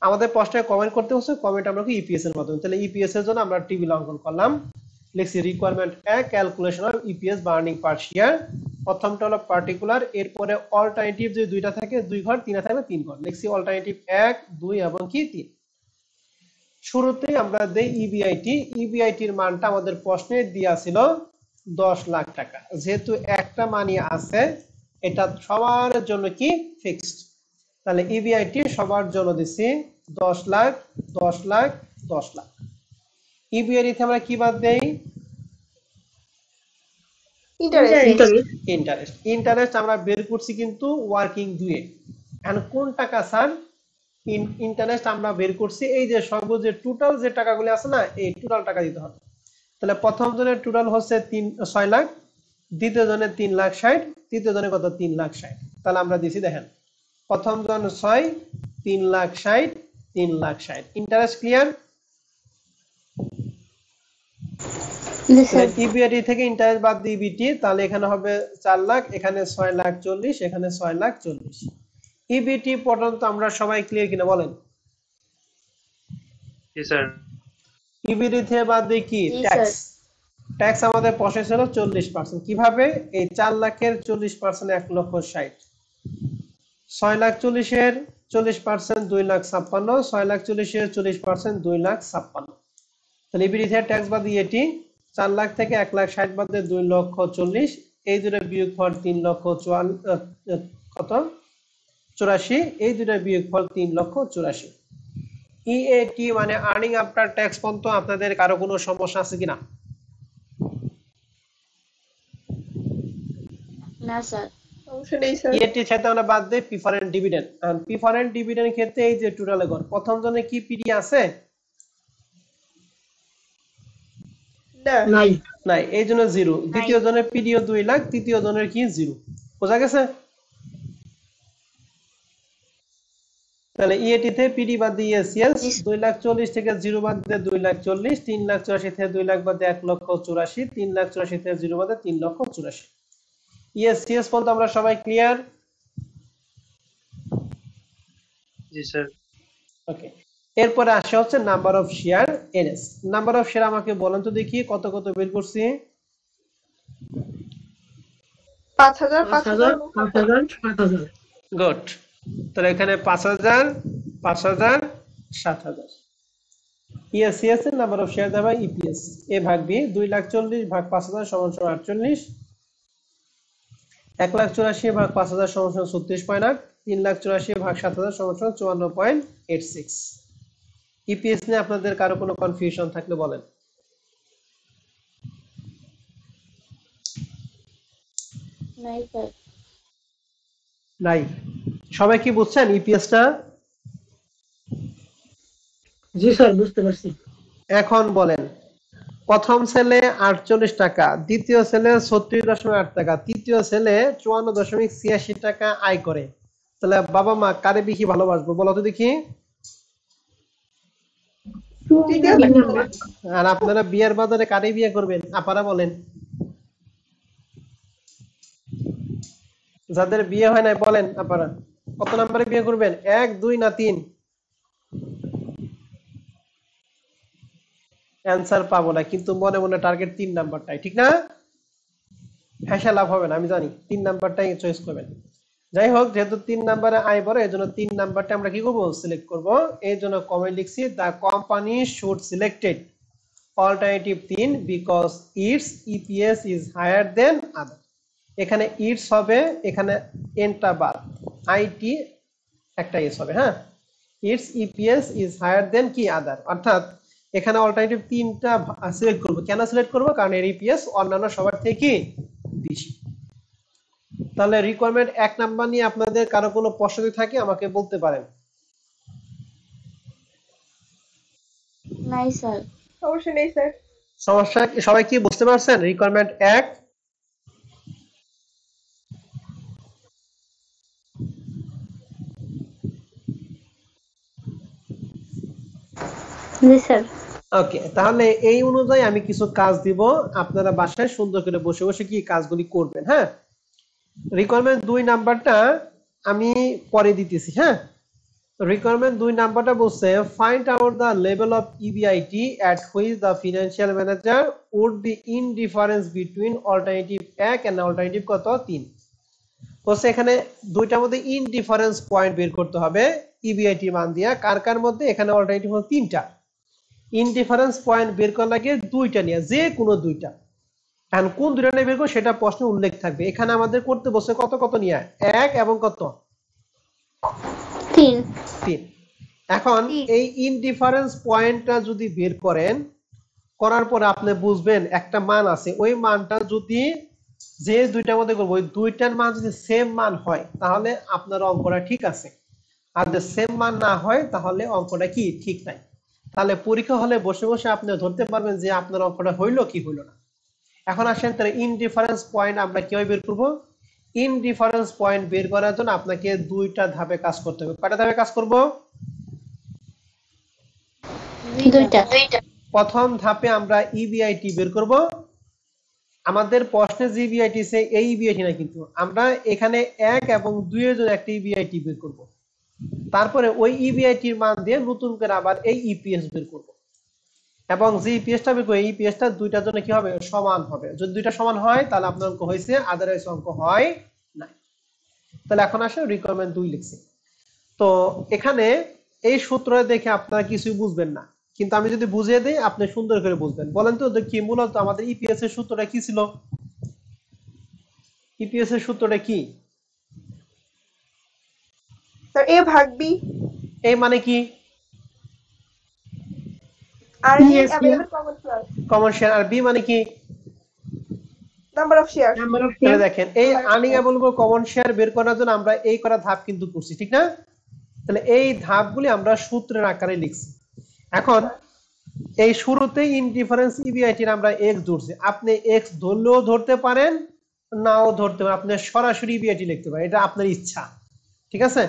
S1: আমাদের প্রশ্নে কমেন্ট করতে হচ্ছে, কমেন্ট আমরা ইপিএস এর মাধ্যমে। তাহলে ইপিএস এর জন্য আমরা টেবিল অঙ্কন করলাম, লিখছি requirement 1 calculation of EPS burning per share. প্রথমটা হলো পার্টিকুলার, এরপরে অল্টারনেটিভ যদি দুইটা থাকে 2 ঘর, তিনটা থাকবে 3 ঘর। লিখছি অল্টারনেটিভ 1 2 এবং কি 3। শুরুতে আমরা দেই ইবিআইটি। ইবিআইটির মানটা আমাদের প্রশ্নে দেয়া ছিল 10 লাখ টাকা। যেহেতু একটা মানই আছে এটা সবার জন্য কি ফিক্সড, তাহলে ইবিআইটি সবার জন্য দিছি 10 লাখ 10 লাখ 10 লাখ। ইবিআইটি আমরা কি বাদ দেই? ইন্টারেস্ট। ইন্টারেস্ট আমরা বের করছি কিন্তু ওয়ার্কিং 2 এ। এখন কোন টাকা স্যার? ইন্টারেস্ট আমরা বের করছি এই যে সর্ব যে টোটাল যে টাকাগুলো আছে না, এই টোটাল টাকা দিতে হবে। তাহলে প্রথম জনের টোটাল হচ্ছে 6 লাখ, দ্বিতীয় জনের 3,60,000, তৃতীয় জনের কত 3,60,000। তাহলে আমরা দিছি দেখেন প্রথম জন 6, 3,60,000, 3,60,000। Interest clear?
S5: জি স্যার।
S1: ইবিআইটি থেকে ইন্টারেস্ট বাদ দিয়ে ইবিটি, তাহলে এখানে হবে 4 লাখ, এখানে 6,40,000, এখানে 6,40,000। ইবিটি পর্যন্ত আমরা সবাই ক্লিয়ার কিনা বলেন?
S2: Yes, sir.
S1: ইবিটি থেকে বাদ দিয়ে কি
S5: জি
S1: ট্যাক্স।
S5: স্যার।
S1: ট্যাক্স আমাদের প্রসেস হলো 40%। কিভাবে? এই 4 লাখের 40% 1,60,000, 6,40,000 এর 40% 2,56,000, 6,40,000 এর 40% 2,56,000। তাহলে ইবিটি থেকে ট্যাক্স বাদ দিয়ে এটি 4 লাখ থেকে 1,60,000 বাদ দিয়ে 2,40,000, এই দুটো বিয়োগফল 3,54,000 কত 84, এই দুটো বিয়োগফল 3,84,000। ইএটি মানে আর্নিং আফটার ট্যাক্স পর্যন্ত আপনাদের কারো কোনো সমস্যা আছে কিনা?
S5: না স্যার।
S4: সমস্যা নেই স্যার।
S1: ইএটি সাথে আমরা বাদ দেই প্রিফারেন্স ডিভিডেন্ড। আর প্রিফারেন্স ডিভিডেন্ড ক্ষেত্রে এই যে টোটাল গড় প্রথম জনে কি পিডি আছে?
S4: না।
S3: নাই
S1: নাই, এই জন্য 0। দ্বিতীয় জনের পিডিও 2 লাখ, তৃতীয় জনের কি 0। বোঝা গেছে? তাহলে ইএটি তে পিডি বাদ দিয়ে ইএসিএস 2,40,000 থেকে 0 বাদ দিয়ে 2,40,000, 3,84,000 থেকে 2 লাখ বাদ দিয়ে 1,84,000, 3,84,000 থেকে 0 বাদ দিয়ে 3,84,000। ইএসিএস পর্যন্ত আমরা সবাই ক্লিয়ার?
S2: Yes, sir.
S1: ওকে, এরপরে আসে হচ্ছে number of share NS. Number of share আমাকে বলেন তো দেখি কত কত বের করছি?
S4: 5,000
S3: 5,000
S4: 5,000
S3: 5,000 7,000
S1: গুড। তাহলে এখানে 5,000 5,000 7,000। ইএসিএস এর নাম্বার অফ শেয়ার দেওয়া ইপিএস এ ভাগ বি 2,40,000 ভাগ 5,000 সমান 48, 1,84,000 ভাগ 5,000 সমান 36.8, 3,84,000 ভাগ 7,000 সমান 54.86। ইপিএস নিয়ে আপনাদের কারো কোনো কনফিউশন থাকলে বলেন।
S5: নাই স্যার।
S1: নাই, সবাই কি বুঝছেন ইপিএসটা?
S3: জি স্যার বুঝতে পারছি।
S1: এখন বলেন প্রথম ছেলে 48 টাকা, দ্বিতীয় ছেলে 36.8 টাকা, তৃতীয় ছেলে 54.86 টাকা আয় করে। তাহলে বাবা মা কারে বেশি ভালোবাসবো বলো তো দেখি?
S4: তৃতীয়
S3: তিন
S4: টা।
S3: নাম্বার।
S1: আর আপনারা বিয়ের বাজারে কারে বিয়ে করবেন আপারা বলেন? যাদের বিয়ে হয় নাই বলেন আপারা কত নম্বরে বিয়ে করবেন? 1, 2 না 3? অ্যান্সার পাবো না, কিন্তু মনে মনে টার্গেট 3 নাম্বারটাই, ঠিক না? হ্যাঁ লাভ হবে না আমি জানি, 3 নাম্বারটাই চয়েস করবেন। যাই হোক, যেহেতু 3 নাম্বারে আয় বড়, এজন্য 3 নাম্বারটা আমরা কি করব সিলেক্ট করব। এই জন্য কমেন্ট লিখছি the company should selected alternative 3 because its EPS is higher than other. এখানে ইটস হবে, এখানে এনটা বাদ, আইটি একটা এস হবে। হ্যাঁ, it's EPS is higher than কি আদার, অর্থাৎ এখানে অল্টারনেটিভ 3টা সিলেক্ট করব। কেন সিলেক্ট করব? কারণ এর ইপিএস অন্যান্য সবার থেকে বেশি। তাহলে রিকোয়ারমেন্ট 1 নাম্বার নিয়ে আপনাদের কারো কোনো প্রশ্ন যদি থাকে আমাকে বলতে পারেন।
S5: নাই স্যার।
S4: সমস্যা নেই স্যার।
S1: সমস্যা সবাই কি বুঝতে পারছেন? রিকোয়ারমেন্ট 1
S5: জি স্যার।
S1: ওকে, তাহলে এই অনুযায়ী আমি কিছু কাজ দিব, আপনারা বাসায় সুন্দর করে বসে বসে কি কাজগুলি করবেন। হ্যাঁ, রিকোয়ারমেন্ট 2 নাম্বারটা আমি পরে দিতেছি। হ্যাঁ, রিকোয়ারমেন্ট 2 নাম্বারটা বলছে find out the level of EBIT at which the financial manager would be in difference between alternative 1 and alternative কত 3। বলছে এখানে দুইটার মধ্যে ইন ডিফারেন্স পয়েন্ট বের করতে হবে ইবিআইটি মান দিয়া। কার কার মধ্যে? এখানে অল্টারনেটিভ হলো 3টা, ইন ডিফারেন্স পয়েন্ট বের করা লাগে 2টা নিয়ে, যে কোনো 2টা। এখন কোন 2টা নিয়ে বের করব সেটা প্রশ্নে উল্লেখ থাকবে। এখানে আমাদের করতে বসে কত কত নিয়ে 1 এবং কত
S5: 3।
S1: 3। এখন এই ইনডিফারেন্স পয়েন্টটা যদি বের করেন, করার পরে আপনি বুঝবেন একটা মান আছে, ওই মানটা যদি যে দুইটার মধ্যে করবো ওই দুইটার মান যদি সেম মান হয় তাহলে আপনার অঙ্কটা ঠিক আছে, আর যদি সেম মান না হয় তাহলে অঙ্কটা কি ঠিক নাই। তাহলে পরীক্ষা হলে বসে বসে আপনি ধরতে পারবেন যে আপনার অঙ্কটা হইলো কি হইলো না। এখন আসেন তাহলে ইনডিফারেন্স পয়েন্ট আমরা কিভাবে বের করব। ইনডিফারেন্স পয়েন্ট বের করার জন্য আপনাকে দুইটা ধাপে কাজ করতে হবে। কয়টা ধাপে কাজ করব?
S5: দুইটা।
S1: প্রথম ধাপে আমরা ইবিআইটি বের করব। আমাদের প্রশ্নে যে ইবিআইটি আছে এই ইবিআইটি না, কিন্তু আমরা এখানে 1 এবং 2 এর জন্য একটা ইবিআইটি বের করব। তারপরে ওই ইবিআইটির মান দিয়ে নতুন করে আবার এই ইপিএস বের করব, এবং যে ইপিএসটা বের করব এই ইপিএসটা দুইটার জন্য কি হবে? সমান হবে। যদি দুইটা সমান হয় তাহলে আপনার অঙ্ক হয়েছে, আদারওয়াইজ অঙ্ক হয় না। তাহলে এখন আসে রিকোয়ারমেন্ট 2 লিখছি। তো এখানে এই সূত্র দেখে আপনারা কিছুই বুঝবেন না, কিন্তু আমি যদি বুঝিয়ে দিই আপনি সুন্দর করে বুঝবেন। বলেন তো কি মূলত আমাদের ইপিএস এর সূত্রটা কি ছিল? ইপিএস এর সূত্রটা কি?
S4: স্যার এ ভাগ বি।
S1: এই মানে কি?
S4: আর
S3: Yes,
S4: available common share,
S1: common share. আর বি মানে কি?
S4: Number of share.
S3: Number of
S1: তাহলে
S3: শেয়ার।
S1: দেখেন এই আর্নিং অ্যাভেলেবল কমন শেয়ার বের করার জন্য আমরা এই করা ধাপ কিন্তু করছি, ঠিক না? তাহলে এই ধাপগুলি আমরা সূত্রের আকারে লিখছি। এখন এই শুরুতে ইনডিফারেন্স ইবিআইটির আমরা এক্স ধরছি। আপনি এক্স ধরলেও ধরতে পারেন, নাও ধরতে পারেন। আপনি সরাসরি ইবিআইটি লিখতে পারেন, এটা আপনার ইচ্ছা, ঠিক আছে?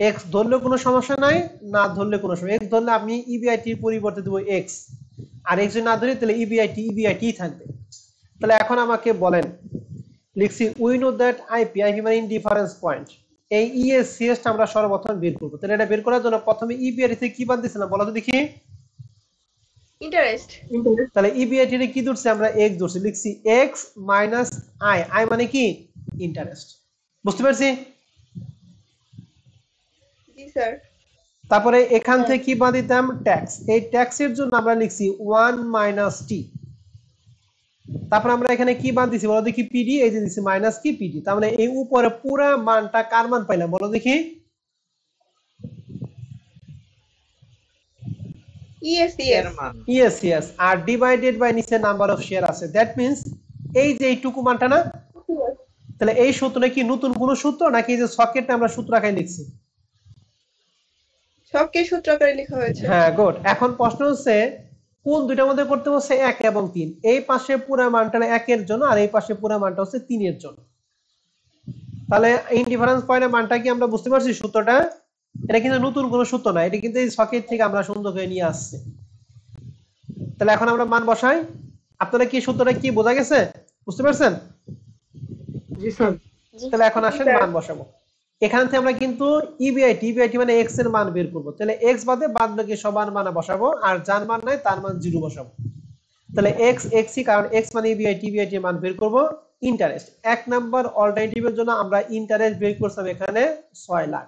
S1: এক্স ধরলে কোনো সমস্যা নাই, না ধরলে কোনো সমস্যা। এক্স ধরলে আমি ইবিআইটির পরিবর্তে দেবো এক্স, আর এক্স যদি না ধরি তাহলে ইবিআইটি থাকবে। তাহলে এখন আমাকে বলেন, লিখছি উই নো দ্যাট আইপি মানে ইনডিফারেন্স পয়েন্ট। এই ইএসসিএস টা আমরা সর্বপ্রথম বের করব। তাহলে এটা বের করার জন্য প্রথমে ইবিআইটি থেকে কি বাদ দিছিলাম বলো তো দেখি?
S4: इंटरेस्ट।
S1: তাহলে ইবিআইটি এর কি ধরছি আমরা? এক্স ধরছি। লিখছি এক্স মাইনাস আই। আই মানে কি? ইন্টারেস্ট। বুঝতে পারছি?
S4: जी सर।
S1: তারপরে এখান থেকে কি বাদ দিতাম? ট্যাক্স। এই ট্যাক্সের জন্য আমরা লিখছি 1 মাইনাস টি। তারপর আমরা এখানে কি বাদ দিছি বলো দেখি? পিডি। এই যে দিছি মাইনাস কি? পিডি। তার মানে এই উপরে পুরো মানটা কার মান পাইলাম বলো দেখি?
S4: ESCS।
S1: ইএসসিএস। আর ডিভাইডেড বাই নিচে নাম্বার অফ শেয়ার আছে। দ্যাট মিন্স এই যে এইটুকু মানটা না? তাহলে এই সূত্রটা কি নতুন কোন সূত্র, নাকি এই যে সকেটটা আমরা সূত্র আকারে লিখছি?
S4: সবকে সূত্র আকারে লেখা হয়েছে।
S1: হ্যাঁ, গুড। এখন প্রশ্ন হচ্ছে কোন দুইটার মধ্যে করতে বলছে? 1 এবং 3। এই পাশে পুরো মানটা 1 এর জন্য, আর এই পাশে পুরো মানটা হচ্ছে 3 এর জন্য। তাহলে ইনডিফারেন্স পয়েন্টের মানটা কি আমরা বুঝতে পারছি? সূত্রটা এটা কিন্তু নতুন কোনো সূত্র না, এটা কিন্তু এই সকেট থেকে আমরা সুন্দর করে নিয়ে আসছি। তাহলে এখন আমরা মান বসাই। আপনারা কি সূত্রটা কি বোঝা গেছে? বুঝতে পারছেন?
S3: জি স্যার।
S1: তাহলে এখন আসেন মান বসাবো। এখান থেকে আমরা কিন্তু ইবিআইটি মানে এক্স এর মান বের করব। তাহলে এক্স বাদে বাদ বাকি সবার মান বসাবো, আর যার মান নাই তার মান 0 বসাবো। তাহলে এক্স এক্সই, কারণ এক্স মানে ইবিআইটি এর মান বের করব। ইন্টারেস্ট 1 নাম্বার অল্টারনেটিভের জন্য আমরা ইন্টারেস্ট বের করলাম এখানে 6 লাখ,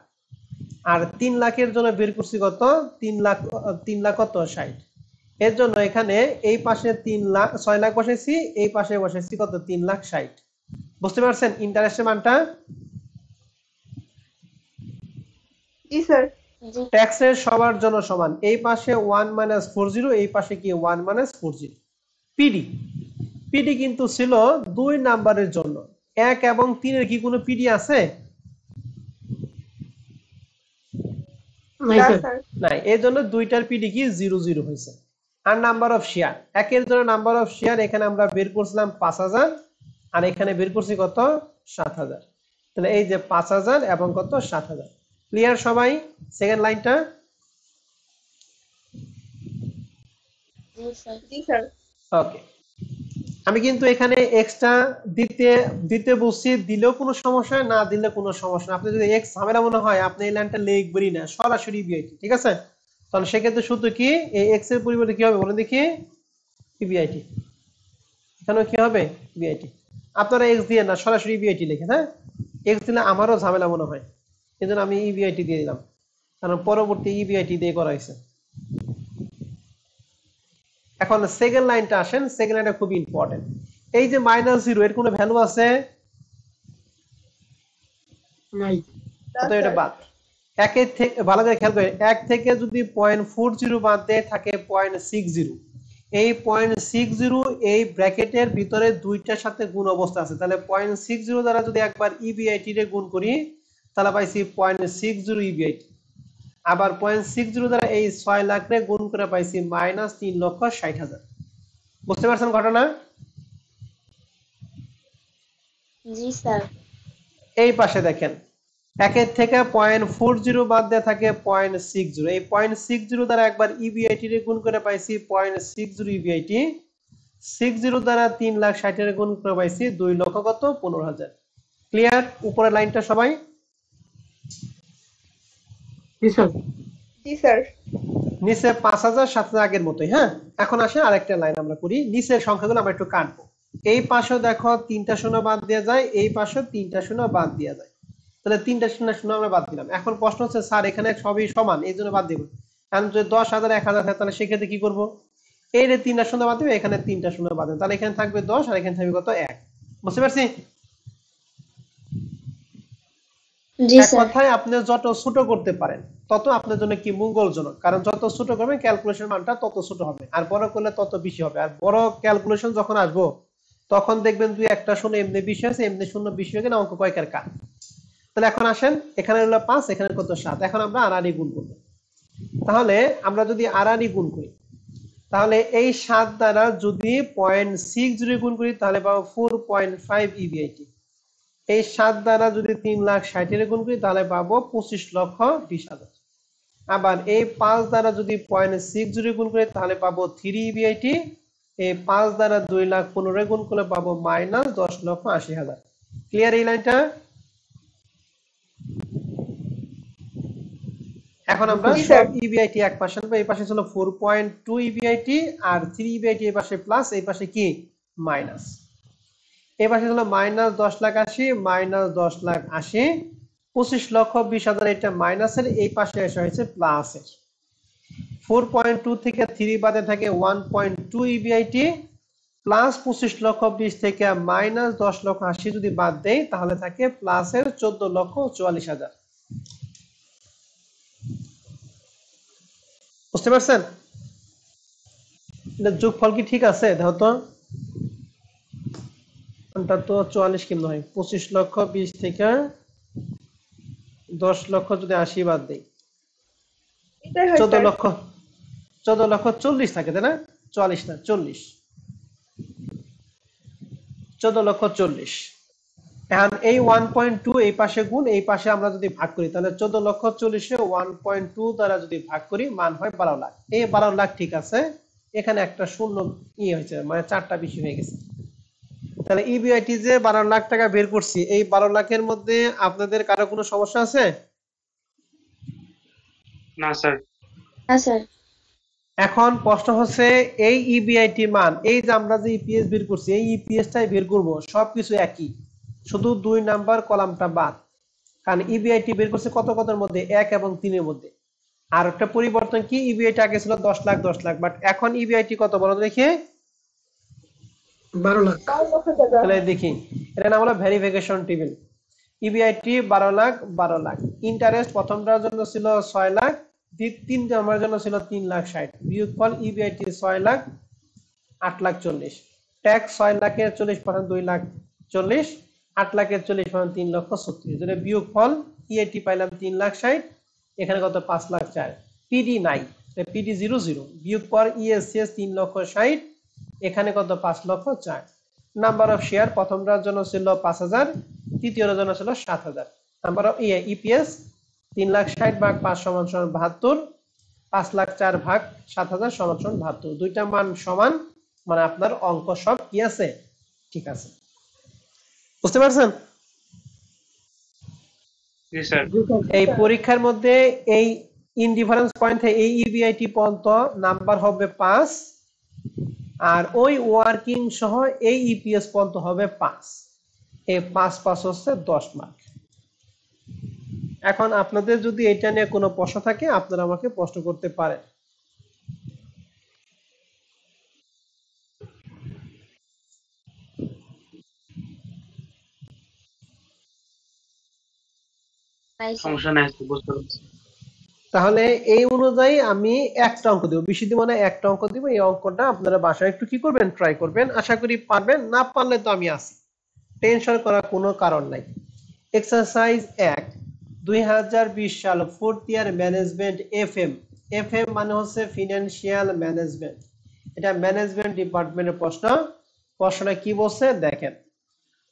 S1: আর 3 লাখের জন্য বের করছি কত? 3 লাখ কত? 60। এর জন্য এখানে এই পাশে 6 লাখ বসাইছি, এই পাশে বসাইছি কত? 3,60,000। বুঝতে পারছেন ইন্টারেস্টের মানটা?
S4: जी सर।
S1: ট্যাক্সের সবার জন্য সমান। এই পাশে 1 - 40, এই পাশে কি 1 - 40। পিডি পিডি কিন্তু ছিল 2 নাম্বারের জন্য। 1 এবং 3 এর কি কোনো পিডি আছে?
S3: নাই
S4: ना
S3: স্যার।
S4: सर।
S1: নাই, এর জন্য দুইটার পিডি কি 0 0 হয়েছে। আর নাম্বার অফ শেয়ার, একের জন্য নাম্বার অফ শেয়ার এখানে আমরা বের করছিলাম 5000, আর এখানে বের করছি কত? 7000। তাহলে এই যে 5000 এবং কত? 7000। ক্লিয়ার সবাই? সেকেন্ড লাইনটা?
S4: जी सर।
S1: ওকে। আমি কিন্তু এখানে এক্সট্রা দিতে বলছি, দিলেও কোনো সমস্যা, না দিলে কোনো সমস্যা না। আপনি যদি এক্স ঝামেলা মনে হয় আপনি এই লাইনটা লিখবেনই না, সরাসরি ইবিআইটি, ঠিক আছে? তাহলে সেক্ষেত্রে সূত্র কি? এই এক্স এর পরিবর্তে কি হবে বলেন দেখি? ইবিআইটি। এখানে কি হবে? ইবিআইটি। আপনারা এক্স দিয়ে না, সরাসরি ইবিআইটি লিখেন। হ্যাঁ, এক্স দিলে আমারও ঝামেলা মনে হয়, এজন্য আমি ইবিআইটি দিয়ে দিলাম, কারণ পরবর্তী ইবিআইটি দিয়ে করা হয়েছে। এখন সেকেন্ড লাইনটা আসেন। সেকেন্ড লাইনটা খুব ইম্পর্টেন্ট। এই যে -0 এর কোনো ভ্যালু আছে?
S3: নাই।
S1: তো এটা বাদ। 1 এর থেকে ভালো করে খেয়াল করেন, 1 থেকে যদি 0.40 বাদ দেয় থাকে 0.60। এই 0.60 এই ব্র্যাকেটের ভিতরে দুইটার সাথে গুণ অবস্থা আছে। তাহলে 0.60 দ্বারা যদি একবার ইবিআইটি রে গুণ করি তাহলে পাইছি 0.60 ইবিআইটি। আবার 0.60 দ্বারা এই 6 লাখ রে গুণ করে পাইছি -3,60,000। বুঝতে পারছেন ঘটনা?
S5: জি স্যার।
S1: এই পাশে দেখেন একের থেকে 0.40 বাদ দিয়ে থাকে 0.60। এই 0.60 দ্বারা একবার ইবিআইটি রে গুণ করে পাইছি 0.60 ইবিআইটি। 60 দ্বারা 3,60,000 এর গুণ করে পাইছি 2,15,000। ক্লিয়ার উপরের লাইনটা সবাই?
S3: জি স্যার।
S4: জি স্যার।
S1: নিচে 5,000 7,000 আগের মতোই। হ্যাঁ, এখন আসে আরেকটা লাইন আমরা করি। নিচের সংখ্যাগুলো আমরা একটু কাটবো। এই পাশেও দেখো 3টা শূন্য বাদ দেওয়া যায়, এই পাশেও 3টা শূন্য বাদ দেওয়া যায়। তাহলে 3টা শূন্য শূন্য আমরা বাদ দিলাম। এখন প্রশ্ন হচ্ছে স্যার এখানে সবই সমান, এই জন্য বাদ দিব। কারণ যদি 10,000 1,000 থাকে তাহলে সেক্ষেত্রে কি করব? এই যে 3টা শূন্য বাদ দিবে, এখানে 3টা শূন্য বাদ দিবে, তাহলে এখানে থাকবে 10 আর এখানে থাকবে কত? 1। বুঝতে পারছি?
S5: জি
S1: এক
S5: স্যার।
S1: কথায় আপনি যত ছোট করতে পারেন তত আপনার জন্য কি মঙ্গলজনক, কারণ যত ছোট করবেন ক্যালকুলেশন মানটা তত ছোট হবে, আর বড় করলে তত বেশি হবে। আর বড় ক্যালকুলেশন যখন আসবো তখন দেখবেন দুই একটা শূন্য এমনি বেশি আছে, এমনি শূন্য বেশি হয়ে গেলে অঙ্ক কয়কার কাট। তাহলে এখন আসেন, এখানে হলো 5, এখানে কত? 7। এখন আমরা আড়াআড়ি গুণ করব। তাহলে আমরা যদি আড়াআড়ি গুণ করি, তাহলে এই 7 দ্বারা যদি 0.60 গুণ করি তাহলে পাবো 4.5 ইবিআইটি। এই 7 দ্বারা যদি 3,60,000 গুণ করি তাহলে পাবো 25,20,000। আবার এই 5 দ্বারা যদি 0.60 গুণ করি তাহলে পাবো 3 ইবিআইটি। এই 5 দ্বারা 2,15,000 গুণ করলে পাবো -10,80,000। ক্লিয়ার এই লাইনটা? এখন আমরা
S4: জি স্যার।
S1: সব ইবিআইটি এক পাশে আনবো। এই পাশে ছিল 4.2 ইবিআইটি আর 3 ইবিআইটি, এই পাশে প্লাস, এই পাশে কি মাইনাস। এই পাশে ছিল -10,80,000 -10,80,000, 25,20,000 এটা মাইনাসের, এই পাশে এসে হয়েছে প্লাসের। 4.2 থেকে 3 বাদে থাকে 1.2 ইবিআইটি, প্লাস 25,20,000 থেকে -10,80,000 যদি বাদ দেই তাহলে থাকে প্লাসের 14,44,000। বুঝতে পারছেন? এটা যোগফল কি ঠিক আছে? দেখো তো, এটা তো 44 কেমন হয়? 25,20,000 থেকে 10,00,000 যদি 80 বাদ দেই,
S4: এটাই হয়
S1: 14
S4: স্যার।
S1: লক্ষ 14,40,000 থাকে, তাই না? 44 না, 40। 14,40,000। এখন এই 1.2 এই পাশে গুণ, এই পাশে আমরা যদি ভাগ করি তাহলে 14,40,000 1.2 দ্বারা যদি ভাগ করি মান হয় 12 লাখ। এই 12 লাখ ঠিক আছে, এখানে একটা শূন্য হয়েছে, মানে 4টা বেশি হয়ে গেছে। তাহলে ইবিআইটি যে 12 লাখ টাকা বের করছি, এই 12 লাখের মধ্যে আপনাদের কারো কোনো সমস্যা আছে?
S2: না স্যার।
S5: হ্যাঁ স্যার।
S1: এখন প্রশ্ন হচ্ছে এই ইবিআইটি মান, এই যে আমরা যে ইপিএস বের করছি, এই ইপিএসটাই বের করব, সবকিছু একই, শুধু 2 নাম্বার কলামটা বাদ। কারণ ইবিআইটি বের করছে কত কতর মধ্যে? 1 এবং 3 এর মধ্যে। আর একটা পরিবর্তন কি, ইবিআইটি আগে ছিল 10 লাখ 10 লাখ, বাট এখন ইবিআইটি কত বলো দেখি?
S3: 12 লাখ।
S4: 12 লক্ষ টাকা।
S1: তাহলে দেখি, এটা নাম হলো verification table. EBIT 12 lakh 12 lakh, interest প্রথমটার জন্য ছিল 6 লাখ, দ্বিতীয় নাম্বারের জন্য ছিল 3,60,000, বিয়োগফল ইবিআইটি 6 লাখ 8,40,000, ট্যাক্স 6 লাখের 40% 2,40,000, 8 লাখের 40% 3,36,000, যেটা বিয়োগফল ইএটি পাইলাম 3,60,000, এখানে কত? 5,04,000। পিডি নাই, পিডি 00, বিয়োগ পর ইএসসিএস 3,60,000, এখানে কত? 5,04,000। নাম্বার অফ শেয়ার প্রথমটার জন্য ছিল 5,000, তৃতীয়টার জন্য ছিল 7,000। নাম্বার অফ ইপিএস 3,60,000 ভাগ 5 সমান 72, 5,04,000 ভাগ 7,000 সমান 72। দুইটা মান সমান, মানে আপনার অঙ্ক সব কি আছে? ঠিক আছে। বুঝতে পারছেন?
S2: জি স্যার।
S3: জি স্যার।
S1: এই পরীক্ষার মধ্যে এই ইনডিফারেন্স পয়েন্ট থেকে এই ইবিআইটি পর্যন্ত নাম্বার হবে 5, আর ওই ওয়ার্কিং সহ এই ইপিএস পর্যন্ত হবে 5। এই 5 হচ্ছে 10 মার্ক। এখন আপনাদের যদি এটা নিয়ে কোনো প্রশ্ন থাকে আপনারা আমাকে প্রশ্ন করতে পারেন।
S5: নাই স্যার।
S2: সমস্যা নাই স্যার, বুঝতে পারছি।
S1: তাহলে এই অনুযায়ী আমি একটা অঙ্ক দেব, বেশি দিব না, একটা অঙ্ক দিব। এই অঙ্কটা আপনারা বাসায় একটু কি করবেন? ট্রাই করবেন। আশা করি পারবেন, না পারলে তো আমি আছি, টেনশন করার কোনো কারণ নাই। এক্সারসাইজ 1, 2020 সাল 4th ইয়ার ম্যানেজমেন্ট এফএম। এফএম মানে হচ্ছে ফিনান্সিয়াল ম্যানেজমেন্ট। এটা ম্যানেজমেন্ট ডিপার্টমেন্টের প্রশ্ন। প্রশ্নটা কি বলছে দেখেন।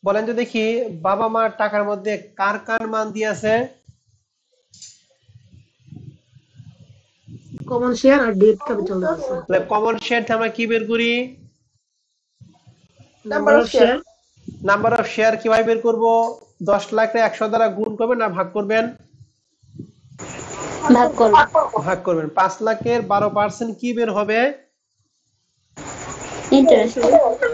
S1: বলেন তো দেখি, বাবা মার টাকার মধ্যে কার কার মান দিয়েছে?
S3: কমন শেয়ার আর ডেট ক্যাপিটাল আছে।
S1: তাহলে কমন শেয়ার আমরা কি বের করি?
S3: Number of share.
S1: Number of share কিভাবে বের করব? 10 লাখে 100 দ্বারা গুণ করবেন না ভাগ করবেন?
S5: ভাগ করব।
S1: ভাগ করবেন। 5 লাখের 12% কি বের হবে?
S5: ইন্টারেস্ট।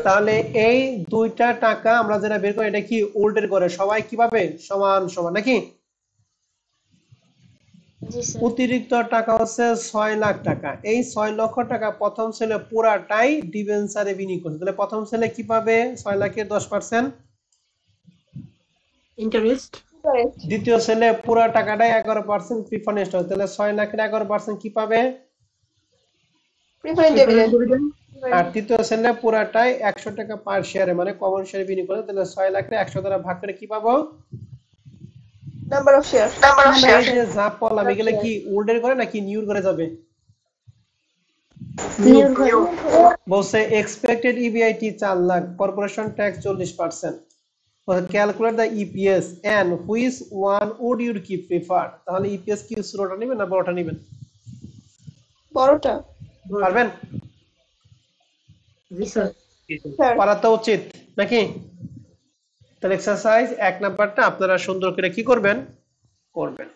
S1: তাহলে এই দুইটা টাকা আমরা যেটা বের করি এটা কি উল্টের করে সবাই কিভাবে সমান সমান নাকি?
S5: জি স্যার।
S1: অতিরিক্ত টাকা হচ্ছে 6 লাখ টাকা। এই 6 লক্ষ টাকা প্রথম ছেলে পুরাটাই ডিবেঞ্চারে বিনিয়োগ করছে। তাহলে প্রথম ছেলে কি পাবে? 6 লাখের 10%।
S3: ইন্টারেস্ট।
S1: দ্বিতীয় ছেলে পুরো টাকাটাই 11% প্রিফারেন্স হবে। তাহলে 6 লাখের 11% কি পাবে?
S4: Preference dividend.
S1: আর তৃতীয় ছেলে পুরাটাই 100 টাকা পার শেয়ারে মানে কমন শেয়ারে বিনিয়োগ করে। তাহলে 6 লাখের 100 দ্বারা ভাগ করে কি পাবো?
S4: Number of share.
S1: এই যে যা বললাম এগুলো কি উল্টের করে নাকি নিউর করে যাবে?
S5: নিউর ঘর।
S1: বলছে expected EBIT 4 lakh, corporation tax 40%। Calculate the EPS and which one would you কি প্রিফার? তাহলে ইপিএস কি ছোটটা নেবেন না বড়টা নেবেন?
S4: বড়টা।
S1: পারবেন?
S3: জি স্যার।
S4: স্যার।
S1: পারা তো উচিত নাকি? তাহলে এক্সারসাইজ 1 নাম্বারটা আপনারা সুন্দর করে কি করবেন? করবেন।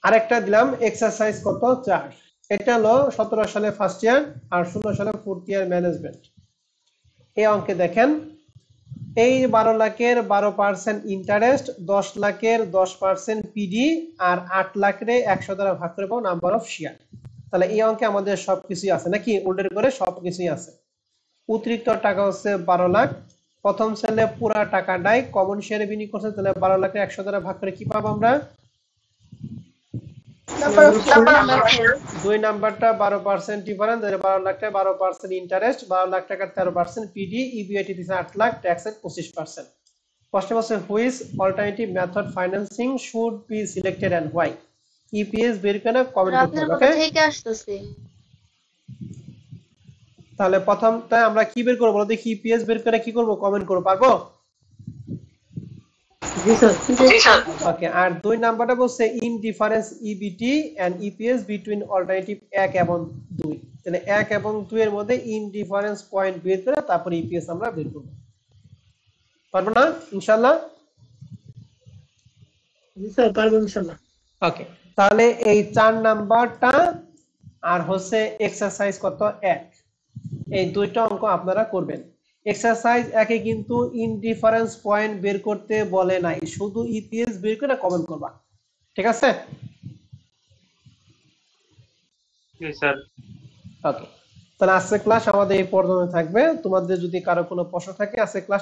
S1: আরেকটা দিলাম এক্সারসাইজ কত 4। এটা হলো 17 সালে ফার্স্ট ইয়ার আর 16 সালে ফোর্থ ইয়ার ম্যানেজমেন্ট। এই অঙ্কে দেখেন, এই 12 লাখের 12% ইন্টারেস্ট, 10 লাখের 10% পিডি আর 8 লাখের 100 দ্বারা ভাগ করে পাবো নাম্বার অফ শেয়ার। তাহলে এই অঙ্কে আমাদের সবকিছুই আছে নাকি? উল্টের করে সবকিছুই আছে। অতিরিক্ত টাকা হচ্ছে 12 লাখ। প্রথম ছেলে পুরা টাকাটাই কমন শেয়ারে বিনিয়োগ করছে। তাহলে 12 লাখের 100 দ্বারা ভাগ করে কি পাবো আমরা?
S4: Number of share.
S1: দুই নাম্বারটা 12% ডিফারেন্স, 12 লাখ টাকা 12% ইন্টারেস্ট, 12 লাখ টাকার 13% পিডি, ইবিআইটি দিছে 8 লাখ, ট্যাক্স এর 25%। প্রশ্ন হচ্ছে which alternative method financing should be selected and why? EPS বের করে কমেন্ট করতে
S5: আপনার
S1: হবে।
S5: কথা
S1: ওকে,
S5: থেকে আসতেছে।
S1: তাহলে প্রথমটা আমরা কি বের করব? বলো দেখি, ইপিএস বের করে কি করব? কমেন্ট করব, পারবো?
S3: জি স্যার।
S1: ওকে, আর দুই নাম্বারটা বলছে in difference EBT and EPS between alternative 1 এবং 2। তাহলে 1 এবং 2 এর মধ্যে ইন ডিফারেন্স পয়েন্ট বের করে তারপর ইপিএস আমরা বের করব। পারবো না ইনশাআল্লাহ?
S3: জি স্যার পারবো ইনশাআল্লাহ।
S1: ওকে, তাহলে এই 4 নাম্বারটা আর হচ্ছে এক্সারসাইজ কত 1, এই দুইটা অঙ্ক আপনারা করবেন। এক্সারসাইজ 1 এ কিন্তু ইনডিফারেন্স পয়েন্ট বের করতে বলে নাই, শুধু ইপিএস বের করে কমেন্ট করবা। ঠিক আছে?
S2: জি স্যার।
S1: ওকে, তাহলে আজকে ক্লাস আমাদের এই পর্যন্ত থাকবে। তোমাদের যদি কারো কোনো প্রশ্ন থাকে আজকে ক্লাস